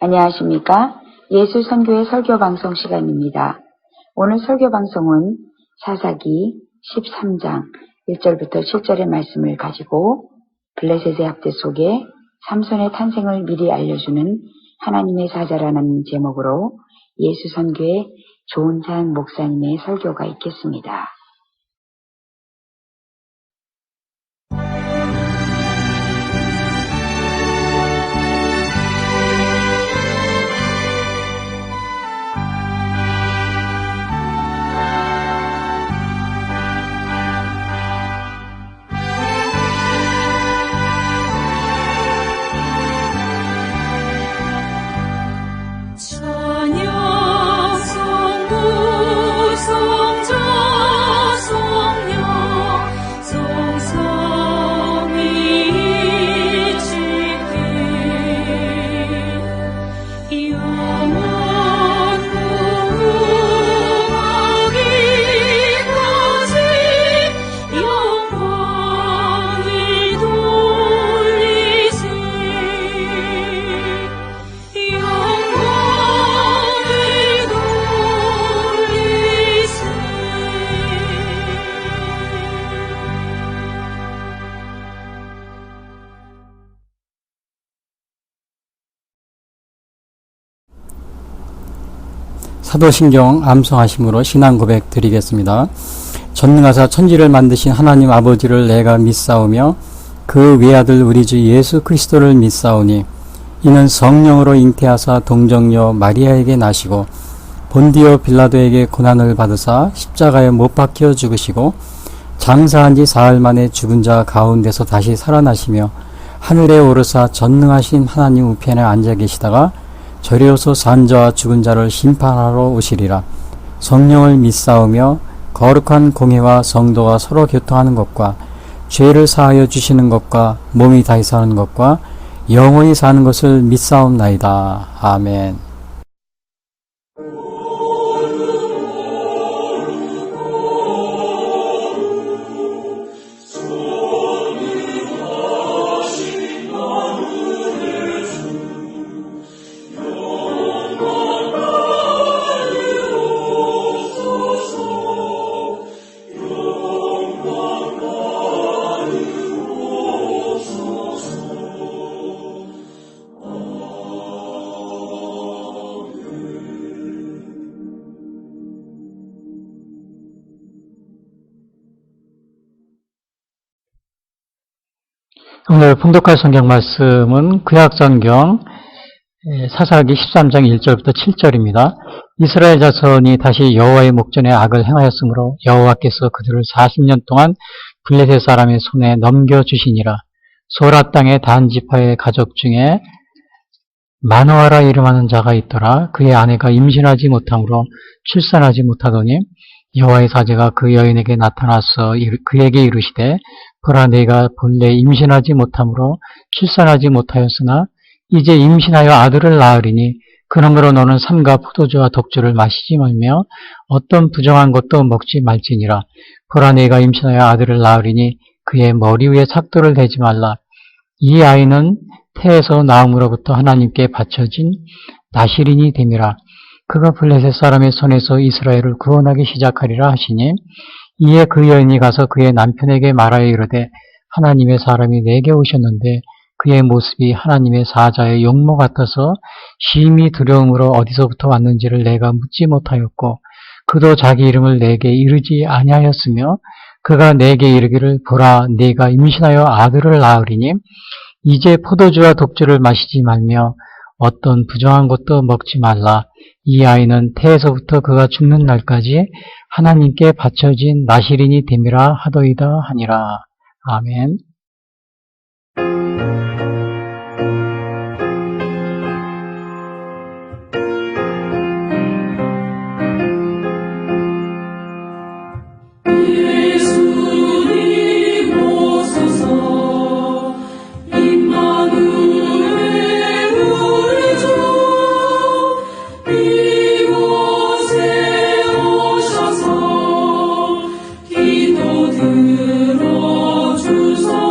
안녕하십니까? 예술선교의 설교방송 시간입니다. 오늘 설교방송은 사사기 13장 1절부터 7절의 말씀을 가지고 블레셋의 합대 속에 삼손의 탄생을 미리 알려주는 하나님의 사자라는 제목으로 예수선교의 조은산 목사님의 설교가 있겠습니다. 사도신경 암송하심으로 신앙 고백 드리겠습니다. 전능하사 천지를 만드신 하나님 아버지를 내가 믿사오며 그 외아들 우리 주 예수 그리스도를 믿사오니 이는 성령으로 잉태하사 동정녀 마리아에게 나시고 본디오 빌라도에게 고난을 받으사 십자가에 못 박혀 죽으시고 장사한 지 사흘 만에 죽은 자 가운데서 다시 살아나시며 하늘에 오르사 전능하신 하나님 우편에 앉아 계시다가 저리로서 산 자와 죽은 자를 심판하러 오시리라. 성령을 믿사오며 거룩한 공회와 성도가 서로 교통하는 것과 죄를 사하여 주시는 것과 몸이 다시 사는 것과 영원히 사는 것을 믿사옵나이다. 아멘. 오늘 봉독할 성경 말씀은 구약성경 사사기 13장 1절부터 7절입니다. 이스라엘 자손이 다시 여호와의 목전에 악을 행하였으므로 여호와께서 그들을 40년 동안 블레셋 사람의 손에 넘겨주시니라. 소라 땅의 단 지파의 가족 중에 마노아라 이름하는 자가 있더라. 그의 아내가 임신하지 못함으로 출산하지 못하더니 여호와의 사자가 그 여인에게 나타나서 그에게 이르시되 보라 내가 본래 임신하지 못함으로 출산하지 못하였으나 이제 임신하여 아들을 낳으리니 그러므로 너는 삼가 포도주와 독주를 마시지 말며 어떤 부정한 것도 먹지 말지니라. 보라 내가 임신하여 아들을 낳으리니 그의 머리 위에 삭도를 대지 말라. 이 아이는 태에서 나음으로부터 하나님께 바쳐진 나실인이 됨이라. 그가 블레셋 사람의 손에서 이스라엘을 구원하기 시작하리라 하시니 이에 그 여인이 가서 그의 남편에게 말하여 이르되 하나님의 사람이 내게 오셨는데 그의 모습이 하나님의 사자의 용모 같아서 심히 두려움으로 어디서부터 왔는지를 내가 묻지 못하였고 그도 자기 이름을 내게 이르지 아니하였으며 그가 내게 이르기를 보라 네가 임신하여 아들을 낳으리니 이제 포도주와 독주를 마시지 말며 어떤 부정한 것도 먹지 말라. 이 아이는 태에서부터 그가 죽는 날까지 하나님께 바쳐진 나실인이 됨이라 하더이다 하니라. 아멘. 들어주소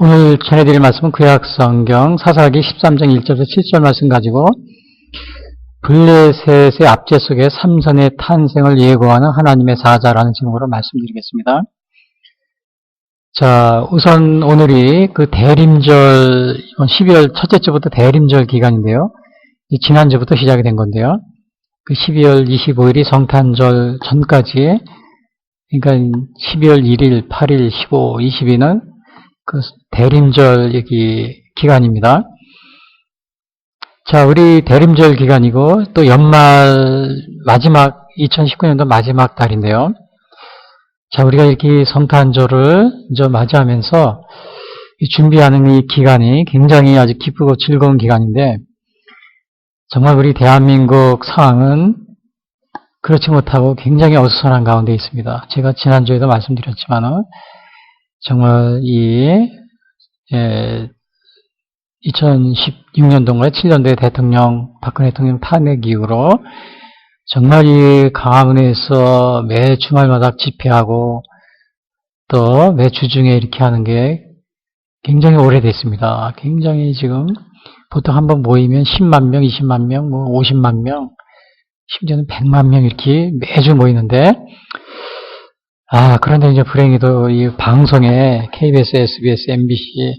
오늘 전해드릴 말씀은 구약성경 사사기 13장 1절에서 7절 말씀 가지고 블레셋의 압제 속에 삼손의 탄생을 예고하는 하나님의 사자라는 제목으로 말씀드리겠습니다. 자, 우선 오늘이 그 대림절, 12월 첫째 주부터 대림절 기간인데요. 지난주부터 시작이 된 건데요. 그 12월 25일이 성탄절 전까지, 그러니까 12월 1일, 8일, 15, 22는 그 대림절 기간입니다. 자, 우리 대림절 기간이고 또 연말 마지막 2019년도 마지막 달인데요. 자, 우리가 이렇게 성탄절을 이제 맞이하면서 준비하는 이 기간이 굉장히 아주 기쁘고 즐거운 기간인데 정말 우리 대한민국 상황은 그렇지 못하고 굉장히 어수선한 가운데 있습니다. 제가 지난주에도 말씀드렸지만은 정말 2016년도인가요? 7년도에 박근혜 대통령 탄핵 이후로 정말 이 강화문에서 매 주말마다 집회하고 또 매 주중에 이렇게 하는 게 굉장히 오래됐습니다. 굉장히 지금 보통 한번 모이면 10만 명, 20만 명, 50만 명, 심지어는 100만 명 이렇게 매주 모이는데 그런데 이제 불행히도 이 방송에 KBS, SBS, MBC,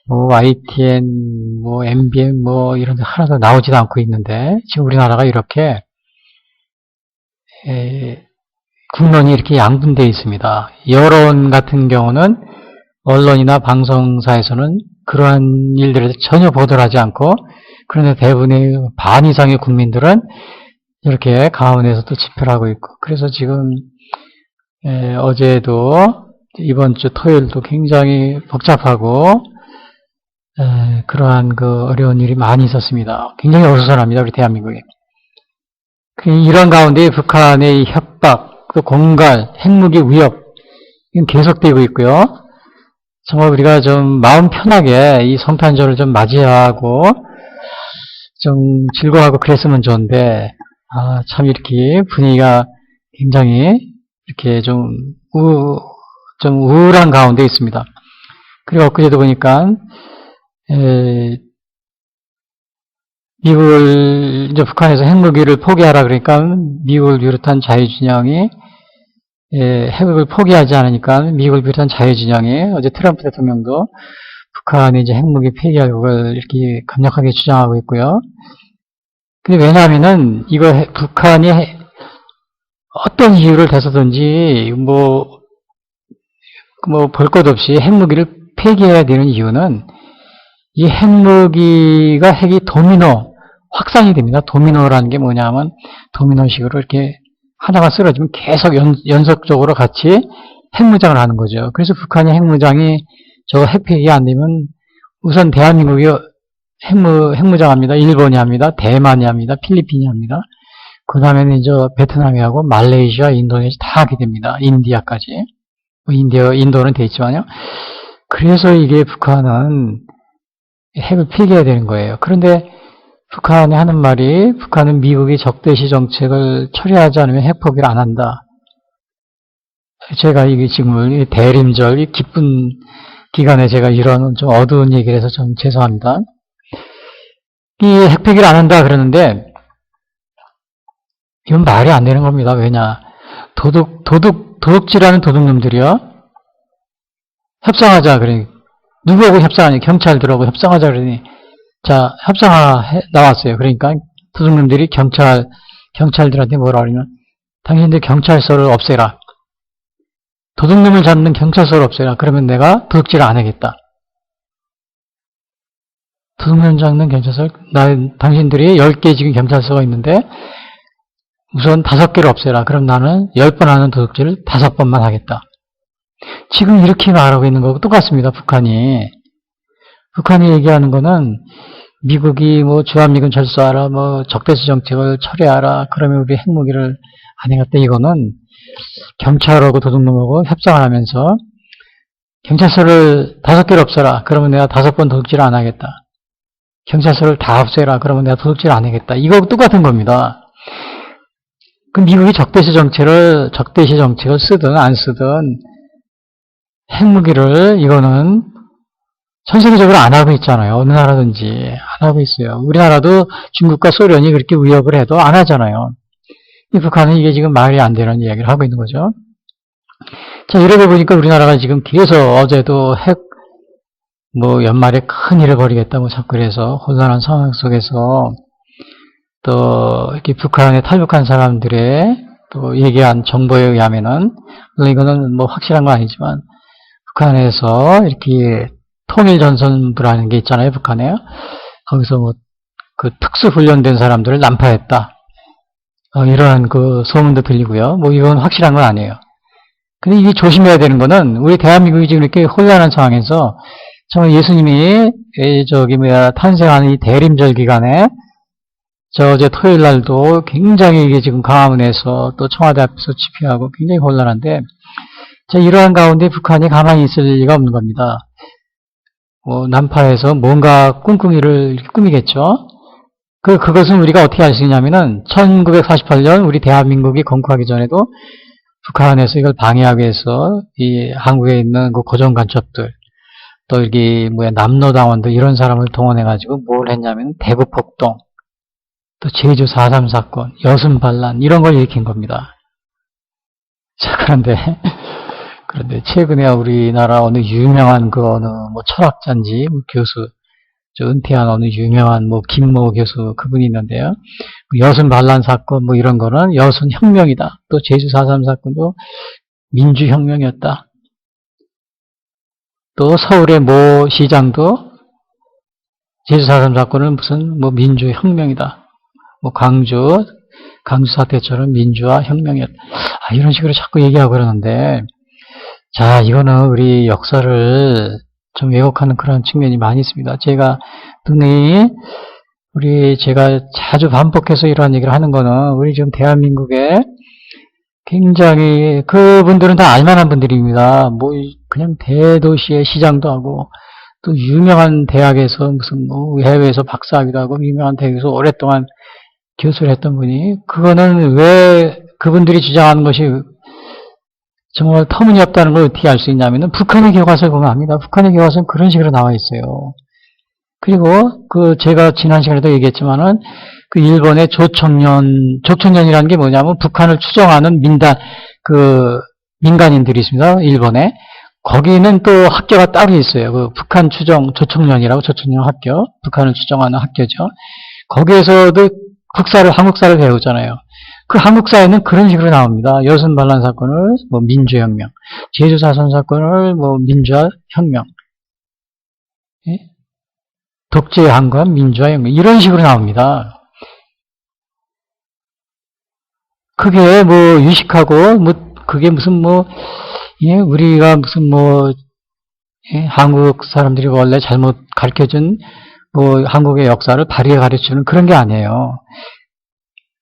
YTN, MBN 이런 데 하나도 나오지도 않고 있는데 지금 우리나라가 이렇게 국론이 이렇게 양분되어 있습니다. 여론 같은 경우는 언론이나 방송사에서는 그러한 일들에 전혀 보도를 하지 않고 그런데 대부분의 반 이상의 국민들은 이렇게 강화문에서 또 집회를 하고 있고 그래서 지금 어제도 이번 주 토요일도 굉장히 복잡하고 그러한 그 어려운 일이 많이 있었습니다. 굉장히 어수선합니다. 우리 대한민국에. 이런 가운데 북한의 협박, 또 공갈, 핵무기 위협 이건 계속되고 있고요. 정말 우리가 좀 마음 편하게 이 성탄절을 좀 맞이하고 좀 즐거워하고 그랬으면 좋은데 참 이렇게 분위기가 굉장히 이렇게 좀 우울한 가운데 있습니다. 그리고 엊그제도 보니까 이제 북한에서 핵무기를 포기하라 그러니까 미국을 비롯한 자유진영이 핵을 포기하지 않으니까 미국을 비롯한 자유진영이 어제 트럼프 대통령도 북한이 이제 핵무기 폐기할 걸 이렇게 강력하게 주장하고 있고요. 근데 왜냐하면은 이거 북한이 어떤 이유를 대서든지 볼 것 없이 핵무기를 폐기해야 되는 이유는 이 핵무기가 핵이 도미노 확산이 됩니다. 도미노라는 게 뭐냐면 도미노식으로 이렇게 하나가 쓰러지면 계속 연속적으로 같이 핵무장을 하는 거죠. 그래서 북한의 핵무장이 저거 핵폐기 안 되면 우선 대한민국이 핵무장합니다. 일본이 합니다. 대만이 합니다. 필리핀이 합니다. 그 다음에는 이제 베트남이 하고 말레이시아, 인도네시아 다 하게 됩니다. 인디아까지. 인도는 돼 있지만요. 그래서 이게 북한은 핵을 폐기해야 되는 거예요. 그런데 북한이 하는 말이 북한은 미국이 적대시 정책을 처리하지 않으면 핵 포기를 안 한다. 제가 이게 지금 대림절 이 기쁜 기간에 제가 이런 좀 어두운 얘기를 해서 좀 죄송합니다. 이 핵 폐기를 안 한다 그러는데 이건 말이 안 되는 겁니다. 왜냐? 도둑질하는 도둑놈들이요. 협상하자 그러니 누구하고 협상하니? 경찰들하고 협상하자 그러니 자, 나왔어요. 그러니까 도둑놈들이 경찰들한테 뭐라 그러면 당신들 경찰서를 없애라. 도둑놈을 잡는 경찰서를 없애라. 그러면 내가 도둑질을 안 하겠다. 도둑놈 잡는 경찰서, 당신들이 10개 지금 경찰서가 있는데 우선 5개를 없애라. 그럼 나는 10번 하는 도둑질을 5번만 하겠다. 지금 이렇게 말하고 있는 거하고 똑같습니다. 북한이 얘기하는 거는 미국이 주한미군 철수하라, 적대시 정책을 처리하라, 그러면 우리 핵무기를 안 해갔다. 이거는 경찰하고 도둑놈하고 협상을 하면서 경찰서를 5개를 없애라. 그러면 내가 5번 도둑질 안 하겠다. 경찰서를 다 없애라. 그러면 내가 도둑질 안 하겠다. 이거 똑같은 겁니다. 그 미국이 적대시 정책을 쓰든 안 쓰든 핵무기를 이거는 전 세계적으로 안 하고 있잖아요. 어느 나라든지 안 하고 있어요. 우리나라도 중국과 소련이 그렇게 위협을 해도 안 하잖아요. 이 북한은 이게 지금 말이 안 되는 이야기를 하고 있는 거죠. 자, 이러다 보니까 우리나라가 지금 계속 어제도 연말에 큰 일을 벌이겠다, 자꾸 그래서 혼란한 상황 속에서 또 이렇게 북한에 탈북한 사람들의 또 얘기한 정보에 의하면은, 물론 이거는 확실한 건 아니지만, 북한에서 이렇게 통일전선부라는 게 있잖아요, 북한에. 거기서 그 특수훈련된 사람들을 난파했다. 이러한 그 소문도 들리고요. 이건 확실한 건 아니에요. 근데 이게 조심해야 되는 거는, 우리 대한민국이 지금 이렇게 혼란한 상황에서, 정말 예수님이, 탄생하는 이 대림절 기간에, 어제 토요일 날도 굉장히 이게 지금 광화문에서 또 청와대 앞에서 집회하고 굉장히 혼란한데, 자, 이러한 가운데 북한이 가만히 있을 리가 없는 겁니다. 난파해서 뭔가 꿍꿍이를 꾸미겠죠. 그것은 우리가 어떻게 알 수 있냐면은, 1948년 우리 대한민국이 건국하기 전에도 북한에서 이걸 방해하기 위해서 이 한국에 있는 그 고정간첩들, 또 여기 남로당원들 이런 사람을 동원해가지고 뭘 했냐면 대구폭동, 또 제주 4.3 사건, 여순 반란 이런 걸 일으킨 겁니다. 자, 그런데 최근에 우리나라 어느 유명한 어느 철학자인지 교수, 은퇴한 어느 유명한 김모 교수 그분이 있는데요. 여순 반란 사건 이런 거는 여순 혁명이다. 또 제주 4.3 사건도 민주혁명이었다. 또 서울의 모 시장도 제주 4.3 사건은 무슨 민주혁명이다. 광주 사태처럼 민주화 혁명이었다. 이런 식으로 자꾸 얘기하고 그러는데, 자, 이거는 우리 역사를 좀 왜곡하는 그런 측면이 많이 있습니다. 제가 자주 반복해서 이러한 얘기를 하는 거는, 우리 지금 대한민국에 굉장히, 그분들은 다 알만한 분들입니다. 그냥 대도시의 시장도 하고, 또 유명한 대학에서 해외에서 박사하기도 하고, 유명한 대학에서 오랫동안 교수를 했던 분이, 그거는 왜 그분들이 주장하는 것이 정말 터무니없다는 걸 어떻게 알 수 있냐면은, 북한의 교과서를 보면 압니다. 북한의 교과서는 그런 식으로 나와 있어요. 그리고 제가 지난 시간에도 얘기했지만은, 일본의 조총련이라는 게 뭐냐면, 북한을 추종하는 민간인들이 있습니다. 일본에. 거기는 또 학교가 따로 있어요. 북한 조총련이라고, 조총련 학교. 북한을 추종하는 학교죠. 거기에서도 한국사를 배우잖아요. 그 한국사에는 그런 식으로 나옵니다. 여순 반란 사건을 민주혁명, 제주 4.3 사건을 민주화 혁명, 독재의 한건 민주화 혁명 이런 식으로 나옵니다. 그게 유식하고 그게 무슨 우리가 무슨 한국 사람들이 원래 잘못 가르쳐준 한국의 역사를 바르게 가르치는 그런 게 아니에요.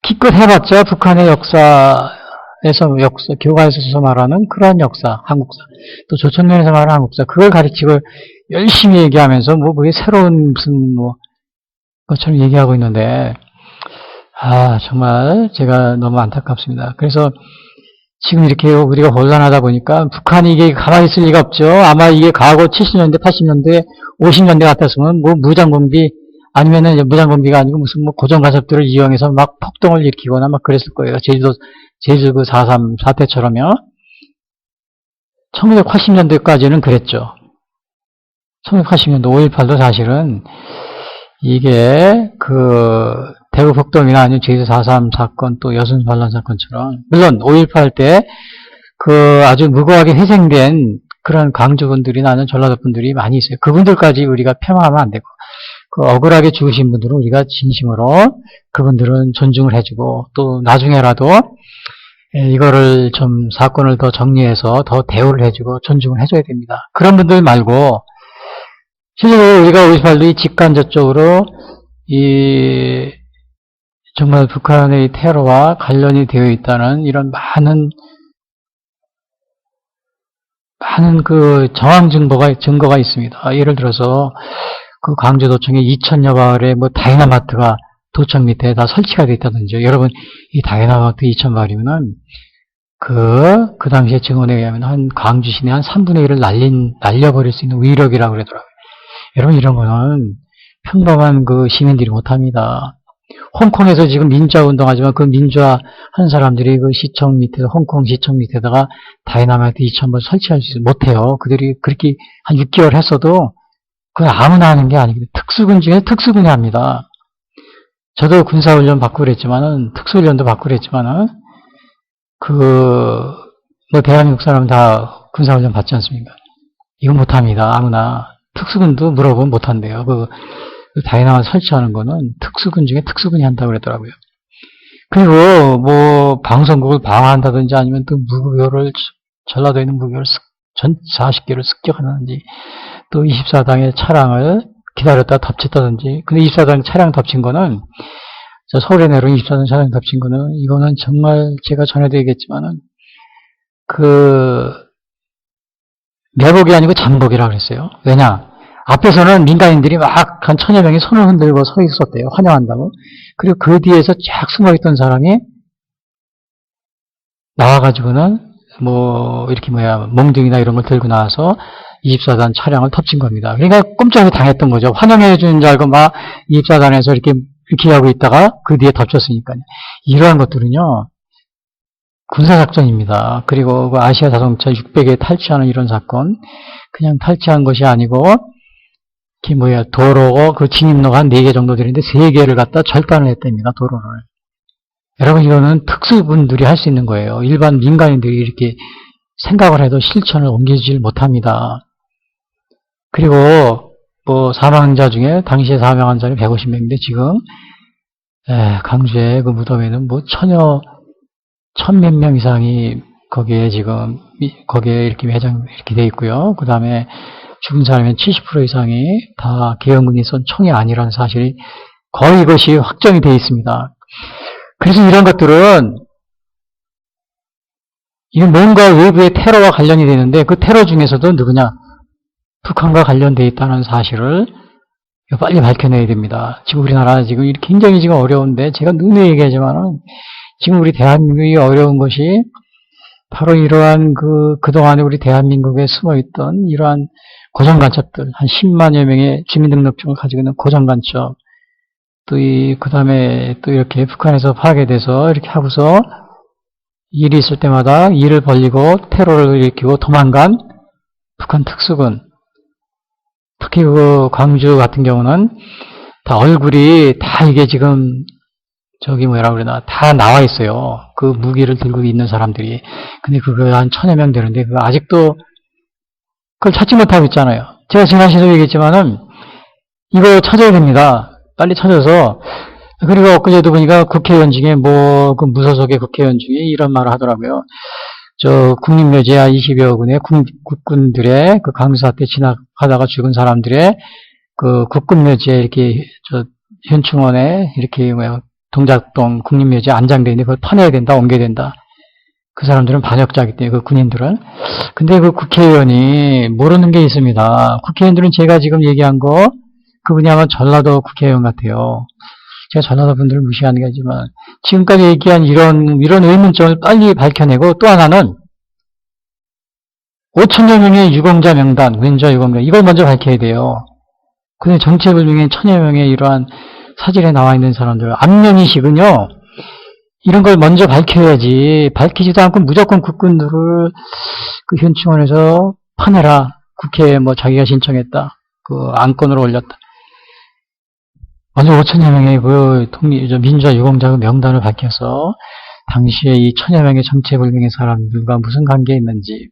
기껏 해봤자 북한의 교과에서 말하는 그러한 역사, 한국사, 또 조총련에서 말하는 한국사, 그걸 가르치고 열심히 얘기하면서 그게 새로운 무슨 것처럼 얘기하고 있는데, 정말 제가 너무 안타깝습니다. 그래서 지금 이렇게 우리가 혼란하다 보니까 북한이 이게 가만히 있을 리가 없죠. 아마 이게 과거 70년대, 80년대, 50년대 같았으면 무장공비, 아니면은 무장공비가 아니고 무슨 고정가섭들을 이용해서 폭동을 일으키거나 그랬을 거예요. 제주 4.3 사태처럼요. 1980년대까지는 그랬죠. 1980년대 5.18도 사실은 이게 대구 폭동이나 아니면 제주 4.3 사건 또 여순 반란 사건처럼, 물론 5.18 때 아주 무고하게 희생된 그런 광주분들이 나는 전라도분들이 많이 있어요. 그분들까지 우리가 폄하하면 안 되고, 억울하게 죽으신 분들은 우리가 진심으로 그분들은 존중을 해주고, 또 나중에라도 이거를 좀 사건을 더 정리해서 더 대우를 해주고 존중을 해줘야 됩니다. 그런 분들 말고, 실제로 우리가 5.18도 직간접적으로 정말 북한의 테러와 관련이 되어 있다는 이런 많은 정황 증거가 있습니다. 예를 들어서 광주도청에 2000여 발의 다이나마트가 도청 밑에 다 설치가 되어 있다든지, 여러분, 이 다이나마트 2000발이면은 그 당시에 증언에 의하면 광주 시내 한 3분의 1을 날려버릴 수 있는 위력이라고 그러더라고요. 여러분, 이런 거는 평범한 그 시민들이 못합니다. 홍콩에서 지금 민주화 운동하지만 그 민주화 한 사람들이 그 시청 밑에, 홍콩 시청 밑에다가 다이나마이트 2,000번 설치할 수 못해요. 그들이 그렇게 한 6개월 했어도 그건 아무나 하는 게 아니거든요. 특수군 중에 특수군이 합니다. 저도 군사훈련 받고 그랬지만은, 특수훈련도 받고 그랬지만은, 뭐 대한민국 사람은 다 군사훈련 받지 않습니까? 이건 못합니다. 아무나. 특수군도 물어보면 못한대요. 그 다이나마이트 설치하는 거는 특수군 중에 특수군이 한다고 그러더라고요. 그리고 뭐 방송국을 방어한다든지 아니면 또 무기고를, 전라도에 있는 무기고를 전 40개를 습격하는지, 또 24당의 차량을 기다렸다 덮쳤다든지. 근데 24당 차량 덮친 거는, 저 서울에 내려온 24당 차량 덮친 거는, 이거는 정말 제가 전에도 얘기했지만은, 매복이 아니고 잠복이라고 그랬어요. 왜냐? 앞에서는 민간인들이 막 한 1000여 명이 손을 흔들고 서 있었대요. 환영한다고. 그리고 그 뒤에서 쫙 숨어있던 사람이 나와가지고는 이렇게 몽둥이나 이런 걸 들고 나와서 24단 차량을 덮친 겁니다. 그러니까 꼼짝이 당했던 거죠. 환영해주는 줄 알고 막 24단에서 이렇게 하고 있다가 그 뒤에 덮쳤으니까요. 이러한 것들은요, 군사작전입니다. 그리고 그 아시아 자동차 600에 탈취하는 이런 사건, 그냥 탈취한 것이 아니고, 도로, 그 진입로가 한 4개 정도 되는데 3개를 갖다 절단을 했답니다, 도로를. 여러분, 이거는 특수분들이 할 수 있는 거예요. 일반 민간인들이 이렇게 생각을 해도 실천을 옮기질 못합니다. 그리고, 사망자 중에, 당시에 사망한 사람이 150명인데, 지금, 강주의 그 무덤에는 천몇 명 이상이 거기에 이렇게 이렇게 돼 있고요. 그 다음에 죽은 사람의 70% 이상이 다 계엄군이 쏜 총이 아니라는 사실이 거의 이것이 확정이 돼 있습니다. 그래서 이런 것들은, 이건 뭔가 외부의 테러와 관련이 되는데, 그 테러 중에서도 누구냐? 북한과 관련되어 있다는 사실을 빨리 밝혀내야 됩니다. 지금 우리나라 지금 굉장히 지금 어려운데, 제가 누누이 얘기하지만은, 지금 우리 대한민국이 어려운 것이 바로 이러한 그동안에 우리 대한민국에 숨어있던 이러한 고정간첩들, 한 10만여 명의 주민등록증을 가지고 있는 고정간첩, 그 다음에 또 이렇게 북한에서 파괴돼서 이렇게 하고서 일이 있을 때마다 일을 벌리고 테러를 일으키고 도망간 북한 특수군. 특히 광주 같은 경우는 다 얼굴이 다 이게 지금 다 나와 있어요. 그 무기를 들고 있는 사람들이. 근데 그거 한 1000여 명 되는데, 그거 아직도 그걸 찾지 못하고 있잖아요. 제가 지난 시간에 얘기했지만은, 이거 찾아야 됩니다. 빨리 찾아서. 그리고 엊그제도 보니까 국회의원 중에 그 무소속의 국회의원 중에 이런 말을 하더라고요. 국립묘지야 20여 군의 국군들의 그 강수사태 진압하다가 죽은 사람들의 그 국군묘지에 이렇게 현충원에 이렇게 동작동 국립묘지에 안장되어 있는데 그걸 파내야 된다, 옮겨야 된다. 그 사람들은 반역자이기 때문에, 그 군인들은. 근데 그 국회의원이 모르는 게 있습니다. 국회의원들은 제가 지금 얘기한 그분이 아마 전라도 국회의원 같아요. 제가 전라도 분들을 무시하는 게 아니지만, 지금까지 얘기한 이런 의문점을 빨리 밝혀내고, 또 하나는 5천여 명의 유공자 명단, 민주화 유공자, 이걸 먼저 밝혀야 돼요. 근데 정체불명의 1000여 명의 이러한 사진에 나와 있는 사람들, 안면이식은요, 이런 걸 먼저 밝혀야지, 밝히지도 않고 무조건 국군들을 그 현충원에서 파내라. 국회에 자기가 신청했다. 그 안건으로 올렸다. 먼저 5천여 명의 민주화 유공자 명단을 밝혀서, 당시에 이 1000여 명의 정체불명의 사람들과 무슨 관계가 있는지,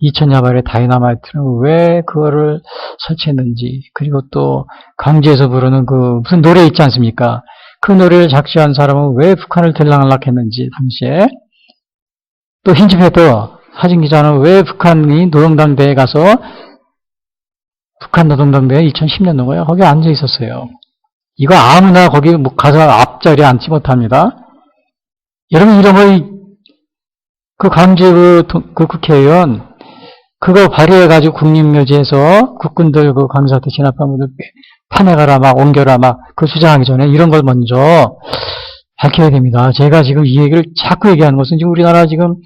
2000여 발의 다이나마이트는 왜 그거를 설치했는지, 그리고 또 강주에서 부르는 무슨 노래 있지 않습니까? 그 노래를 작시한 사람은 왜 북한을 들락날락했는지, 당시에. 또 흰집에도 사진기자는 왜 북한이 노동당대에 가서, 북한 노동당대에 2010년도고요. 거기 앉아 있었어요. 이거 아무나 거기 가서 앞자리에 앉지 못합니다. 여러분, 이런 그 강주 그 국회의원, 그거 발의해가지고 국립묘지에서 국군들 강사한테 진압한 분들 파내가라, 옮겨라, 그 주장하기 전에 이런 걸 먼저 밝혀야 됩니다. 제가 지금 이 얘기를 자꾸 얘기하는 것은 지금 우리나라 지금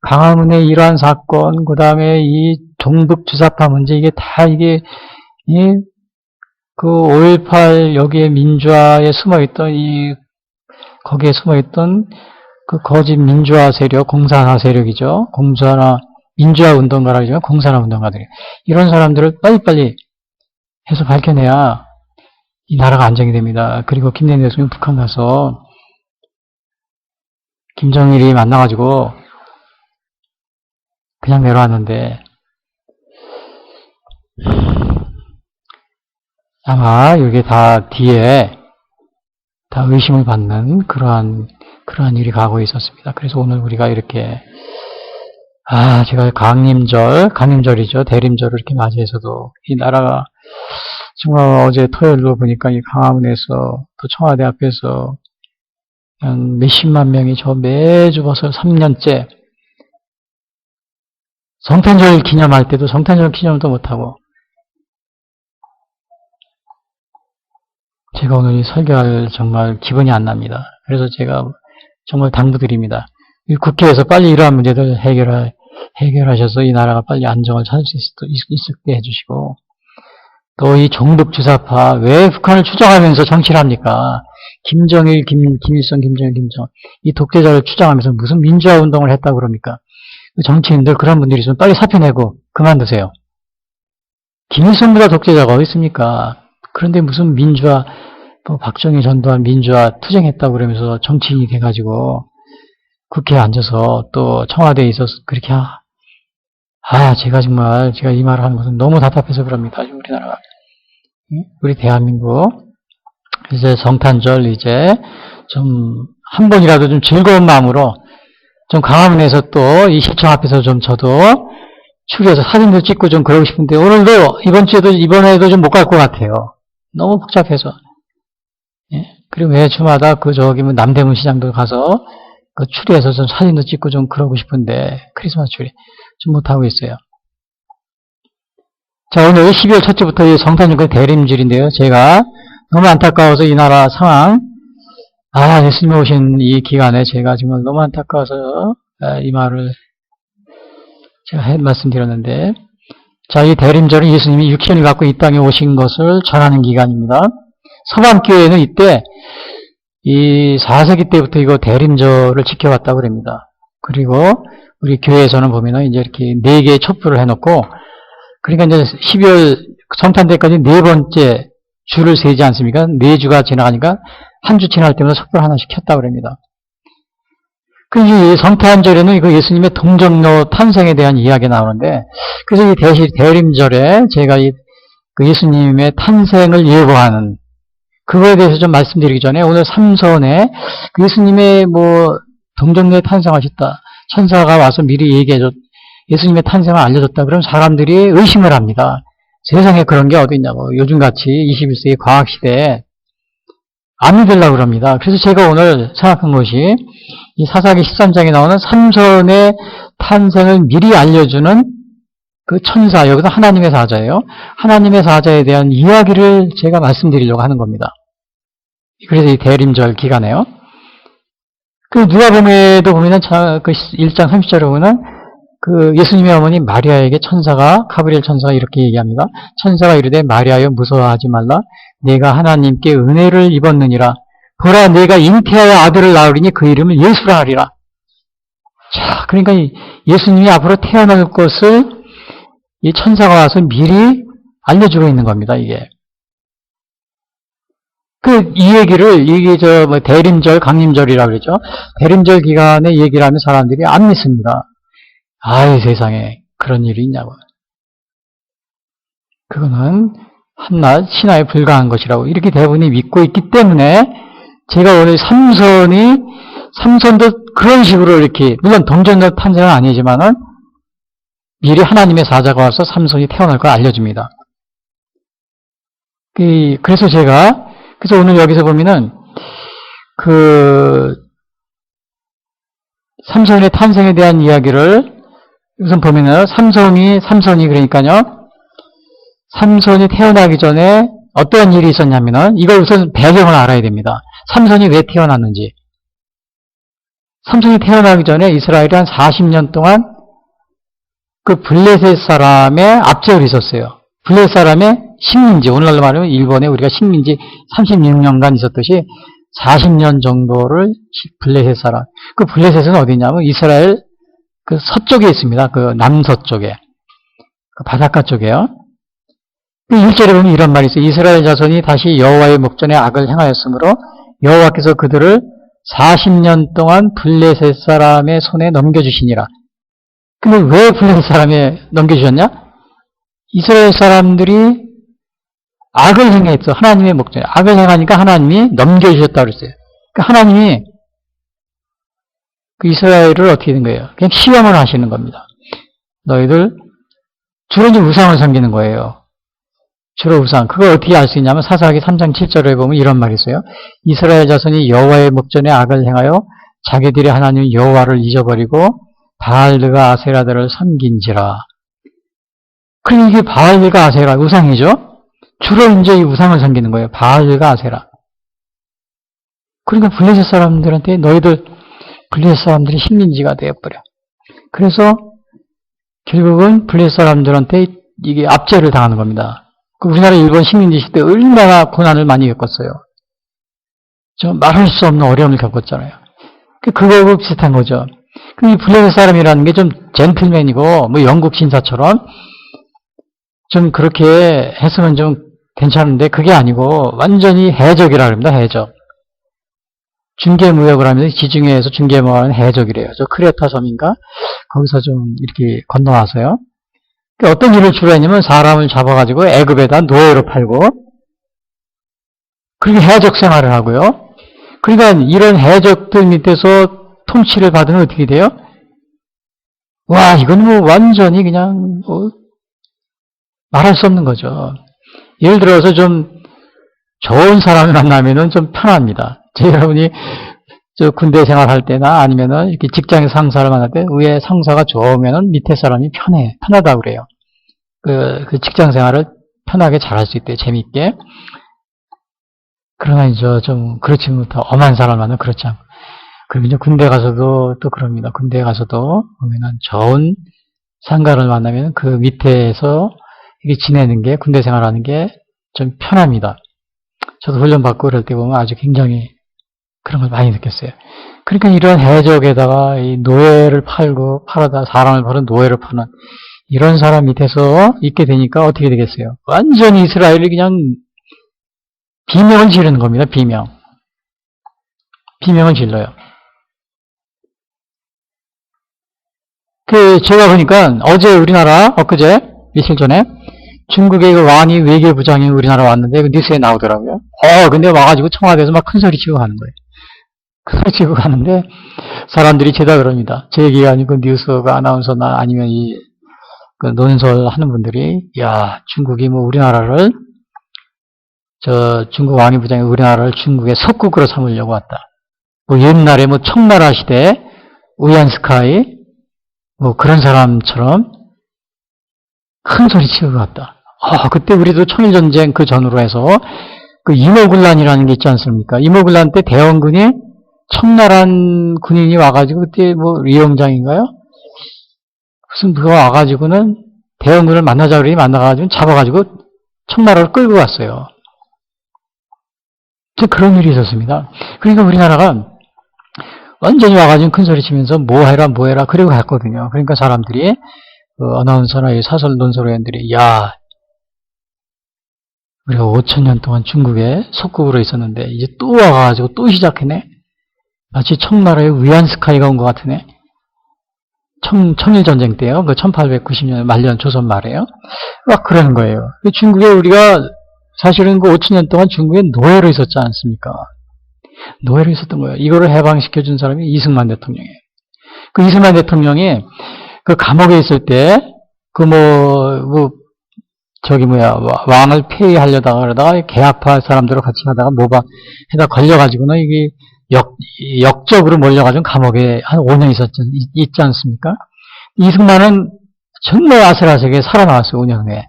강화문의 이러한 사건, 그 다음에 이 종북 주사파 문제, 이게 다 그 5.18 여기에 민주화에 숨어있던 거기에 숨어있던 그 거짓 민주화 세력, 공산화 세력이죠. 민주화 운동가라 그러지만 공산화 운동가들이. 이런 사람들을 빨리빨리 해서 밝혀내야 이 나라가 안정이 됩니다. 그리고 김대중 대통령이 북한 가서 김정일이 만나가지고 그냥 내려왔는데 아마 이게 다 뒤에 다 의심을 받는 그러한 일이 가고 있었습니다. 그래서 오늘 우리가 이렇게 제가 강림절이죠. 대림절을 이렇게 맞이해서도 이 나라가 정말 어제 토요일로 보니까 이 광화문에서 또 청와대 앞에서 한 몇십만 명이 매주 벌써 3년째 성탄절 기념할 때도 성탄절 기념도 못하고 제가 오늘 설교할 정말 기분이 안 납니다. 그래서 제가 정말 당부드립니다. 국회에서 빨리 이러한 문제들 해결하셔서 이 나라가 빨리 안정을 찾을 수 있게 해주시고 또 이 종북 주사파 왜 북한을 추정하면서 정치를 합니까? 김정일, 김일성, 김정일 이 독재자를 추정하면서 무슨 민주화 운동을 했다고 그럽니까? 정치인들 그런 분들이 있으면 빨리 사표 내고 그만두세요. 김일성보다 독재자가 어디 있습니까? 그런데 무슨 민주화 박정희 전두환 민주화 투쟁했다고 그러면서 정치인이 돼가지고 국회에 앉아서 또 청와대에 있어서 그렇게 제가 이 말을 하는 것은 너무 답답해서 그럽니다. 우리나라가. 우리 대한민국 이제 성탄절 이제 좀 한 번이라도 좀 즐거운 마음으로 좀 광화문에서 또 이 시청 앞에서 좀 저도 추리해서 사진도 찍고 좀 그러고 싶은데 오늘도 이번에도 좀 못 갈 것 같아요. 너무 복잡해서. 그리고 매주마다 남대문 시장도 가서 추리해서 좀 사진도 찍고 좀 그러고 싶은데 크리스마스 추리 좀 못하고 있어요. 자, 오늘 12월 첫째부터 이 성탄절 대림절인데요. 제가 너무 안타까워서 이 나라 상황, 예수님 오신 이 기간에 제가 정말 너무 안타까워서 이 말을 제가 말씀드렸는데, 자, 이 대림절은 예수님이 육신을 갖고 이 땅에 오신 것을 전하는 기간입니다. 서방교회는 이때 이 4세기 때부터 이거 대림절을 지켜왔다고 그럽니다. 그리고 우리 교회에서는 보면은 이제 이렇게 4개의 촛불을 해놓고, 그러니까 이제 12월 성탄 때까지 4번째 줄을 세지 않습니까? 4주가 지나가니까 한 주 지날 때마다 촛불 하나씩 켰다고 그럽니다. 그 성탄절에는 이거 예수님의 동정로 탄생에 대한 이야기가 나오는데, 그래서 이 대림절에 제가 그 예수님의 탄생을 예고하는 그거에 대해서 좀 말씀드리기 전에 오늘 삼선에 그 예수님의 동정로에 탄생하셨다. 천사가 와서 미리 얘기해줬, 예수님의 탄생을 알려줬다. 그럼 사람들이 의심을 합니다. 세상에 그런 게 어디 있냐고. 요즘같이 21세기 과학시대에 안 믿으려고 그럽니다. 그래서 제가 오늘 생각한 것이 이 사사기 13장에 나오는 삼손의 탄생을 미리 알려주는 그 천사, 여기서 하나님의 사자예요. 하나님의 사자에 대한 이야기를 제가 말씀드리려고 하는 겁니다. 그래서 이 대림절 기간에요. 그 누가복음에도 보면은 그 1장 30절에 보면은 그 예수님의 어머니 마리아에게 가브리엘 천사가 이렇게 얘기합니다. 천사가 이르되 마리아여 무서워하지 말라. 내가 하나님께 은혜를 입었느니라. 보라 내가 잉태하여 아들을 낳으리니 그 이름을 예수라 하리라. 자, 그러니까 예수님이 앞으로 태어날 것을 이 천사가 와서 미리 알려주고 있는 겁니다, 이게. 이 얘기를, 대림절, 강림절이라고 그러죠. 대림절 기간에 얘기를 하면 사람들이 안 믿습니다. 아이, 세상에, 그런 일이 있냐고. 그거는 한낱 신화에 불과한 것이라고 이렇게 대부분이 믿고 있기 때문에 제가 오늘 삼손도 그런 식으로 이렇게, 물론 동정로 탄생은 아니지만은 미리 하나님의 사자가 와서 삼손이 태어날 걸 알려줍니다. 그래서 오늘 여기서 보면은, 삼손의 탄생에 대한 이야기를 우선 보면은, 삼손이 그러니까요, 삼손이 태어나기 전에 어떠한 일이 있었냐면은, 이걸 우선 배경을 알아야 됩니다. 삼손이 왜 태어났는지. 삼손이 태어나기 전에 이스라엘이 한 40년 동안 그 블레셋 사람의 압제를 있었어요. 블레셋 사람의 식민지, 오늘날로 말하면 일본에 우리가 식민지 36년간 있었듯이 40년 정도를 블레셋 사람. 그 블레셋은 어디냐면 이스라엘 그 서쪽에 있습니다. 그 남서쪽에. 그 바닷가 쪽에요. 그 1절에 보면 이런 말이 있어요. 이스라엘 자손이 다시 여호와의 목전에 악을 행하였으므로 여호와께서 그들을 40년 동안 블레셋 사람의 손에 넘겨주시니라. 근데 왜 블레셋 사람에 넘겨주셨냐? 이스라엘 사람들이 악을 행했어. 하나님의 목전에. 악을 행하니까 하나님이 넘겨주셨다고 그랬어요. 그러니까 하나님이 그 이스라엘을 어떻게 된 거예요? 그냥 시험을 하시는 겁니다. 너희들 주로 이제 우상을 섬기는 거예요. 주로 우상. 그걸 어떻게 알 수 있냐면 사사기 3장 7절에 보면 이런 말이 있어요. 이스라엘 자손이 여호와의 목전에 악을 행하여 자기들의 하나님 여호와를 잊어버리고 바알들과 아세라들을 섬긴지라. 그럼 이게 바알들과 아세라 우상이죠? 주로 이제 이 우상을 섬기는 거예요. 바알들과 아세라. 그러니까 블레셋 사람들한테 너희들 블레셋 사람들이 식민지가 되어버려. 그래서 결국은 블레셋 사람들한테 이게 압제를 당하는 겁니다. 우리나라 일본 식민지 시대 얼마나 고난을 많이 겪었어요. 좀 말할 수 없는 어려움을 겪었잖아요. 그거하고 비슷한 거죠. 이 블레셋 사람이라는 게 좀 젠틀맨이고 뭐 영국 신사처럼 좀 그렇게 했으면 좀 괜찮은데 그게 아니고 완전히 해적이라 합니다. 해적. 중개무역을 하면서 지중해에서 중개무역하는 해적이래요. 저 크레타 섬인가? 거기서 좀 이렇게 건너와서요. 어떤 일을 주로 했냐면 사람을 잡아가지고 애굽에다 노예로 팔고 그리고 해적 생활을 하고요. 그러니까 이런 해적들 밑에서 통치를 받으면 어떻게 돼요? 와, 이건 뭐 완전히 그냥 말할 수 없는 거죠. 예를 들어서 좀 좋은 사람을 만나면은 좀 편합니다. 여러분이 저 군대 생활할 때나 아니면은 이렇게 직장의 상사를 만날 때 위에 상사가 좋으면은 밑에 사람이 편하다고 그래요. 그 직장 생활을 편하게 잘할 수 있대요. 재밌게. 그러나 이제 좀 그렇지 못한 엄한 사람을 만나면 그렇지 않고. 그리고 이제 군대 가서도 또 그럽니다. 군대 가서도 보면은 좋은 상가를 만나면 그 밑에서 이게 지내는 게 군대 생활하는 게 좀 편합니다. 저도 훈련 받고 그럴 때 보면 아주 굉장히 그런 걸 많이 느꼈어요. 그러니까 이런 해적에다가 이 노예를 팔아다 사람을 버는 노예를 파는 이런 사람 밑에서 있게 되니까 어떻게 되겠어요? 완전히 이스라엘이 그냥 비명을 지르는 겁니다. 비명을 질러요. 제가 보니까 어제 우리나라 엊그제 며칠 전에 중국의 그 왕이 외교부장이 우리나라 왔는데 그 뉴스에 나오더라고요. 근데 와가지고 청와대에서 막 큰 소리 치고 가는 거예요. 큰 소리 치고 가는데 사람들이 죄다 그럽니다. 제 얘기가 아니고 뉴스가 아나운서나 아니면 그 논설 하는 분들이 야, 중국이 뭐 우리나라를 중국 왕이 부장이 우리나라를 중국의 속국으로 삼으려고 왔다. 뭐 옛날에 뭐 청나라 시대 우얀스카이 뭐 그런 사람처럼 큰 소리 치고 갔다. 그때 우리도 청일전쟁 그 전후로 해서 그 이모군란이라는 게 있지 않습니까? 이모군란 때 대원군이 청나란 군인이 와가지고 그때 뭐 리영장인가요? 무슨 그거 와가지고는 대원군을 만나자 그러니 만나가지고 잡아가지고 청나라를 끌고 갔어요. 그런 일이 있었습니다. 그러니까 우리나라가 완전히 와가지고 큰 소리 치면서 뭐 해라 그러고 갔거든요. 그러니까 사람들이 아나운서나 이 사설 논설위원들이 야, 우리가 5,000년 동안 중국의 속국으로 있었는데 이제 또 와가지고 또 시작했네. 마치 청나라의 위안스카이가 온 것 같으네. 청일전쟁 때요. 그 1890년 말년 조선 말에요. 막 그러는 거예요. 중국에 우리가 사실은 그 5,000년 동안 중국에 노예로 있었지 않습니까? 노예로 있었던 거예요. 이거를 해방시켜준 사람이 이승만 대통령이에요. 그 이승만 대통령이 그 감옥에 있을 때 왕을 폐위하려다가 그러다가 개학파 사람들과 같이 하다가 모방에다 걸려가지고는 이게 역적으로 몰려가지고 감옥에 한 5년 있지 않습니까? 이승만은 정말 아슬아슬하게 살아나왔어요, 5년 후에.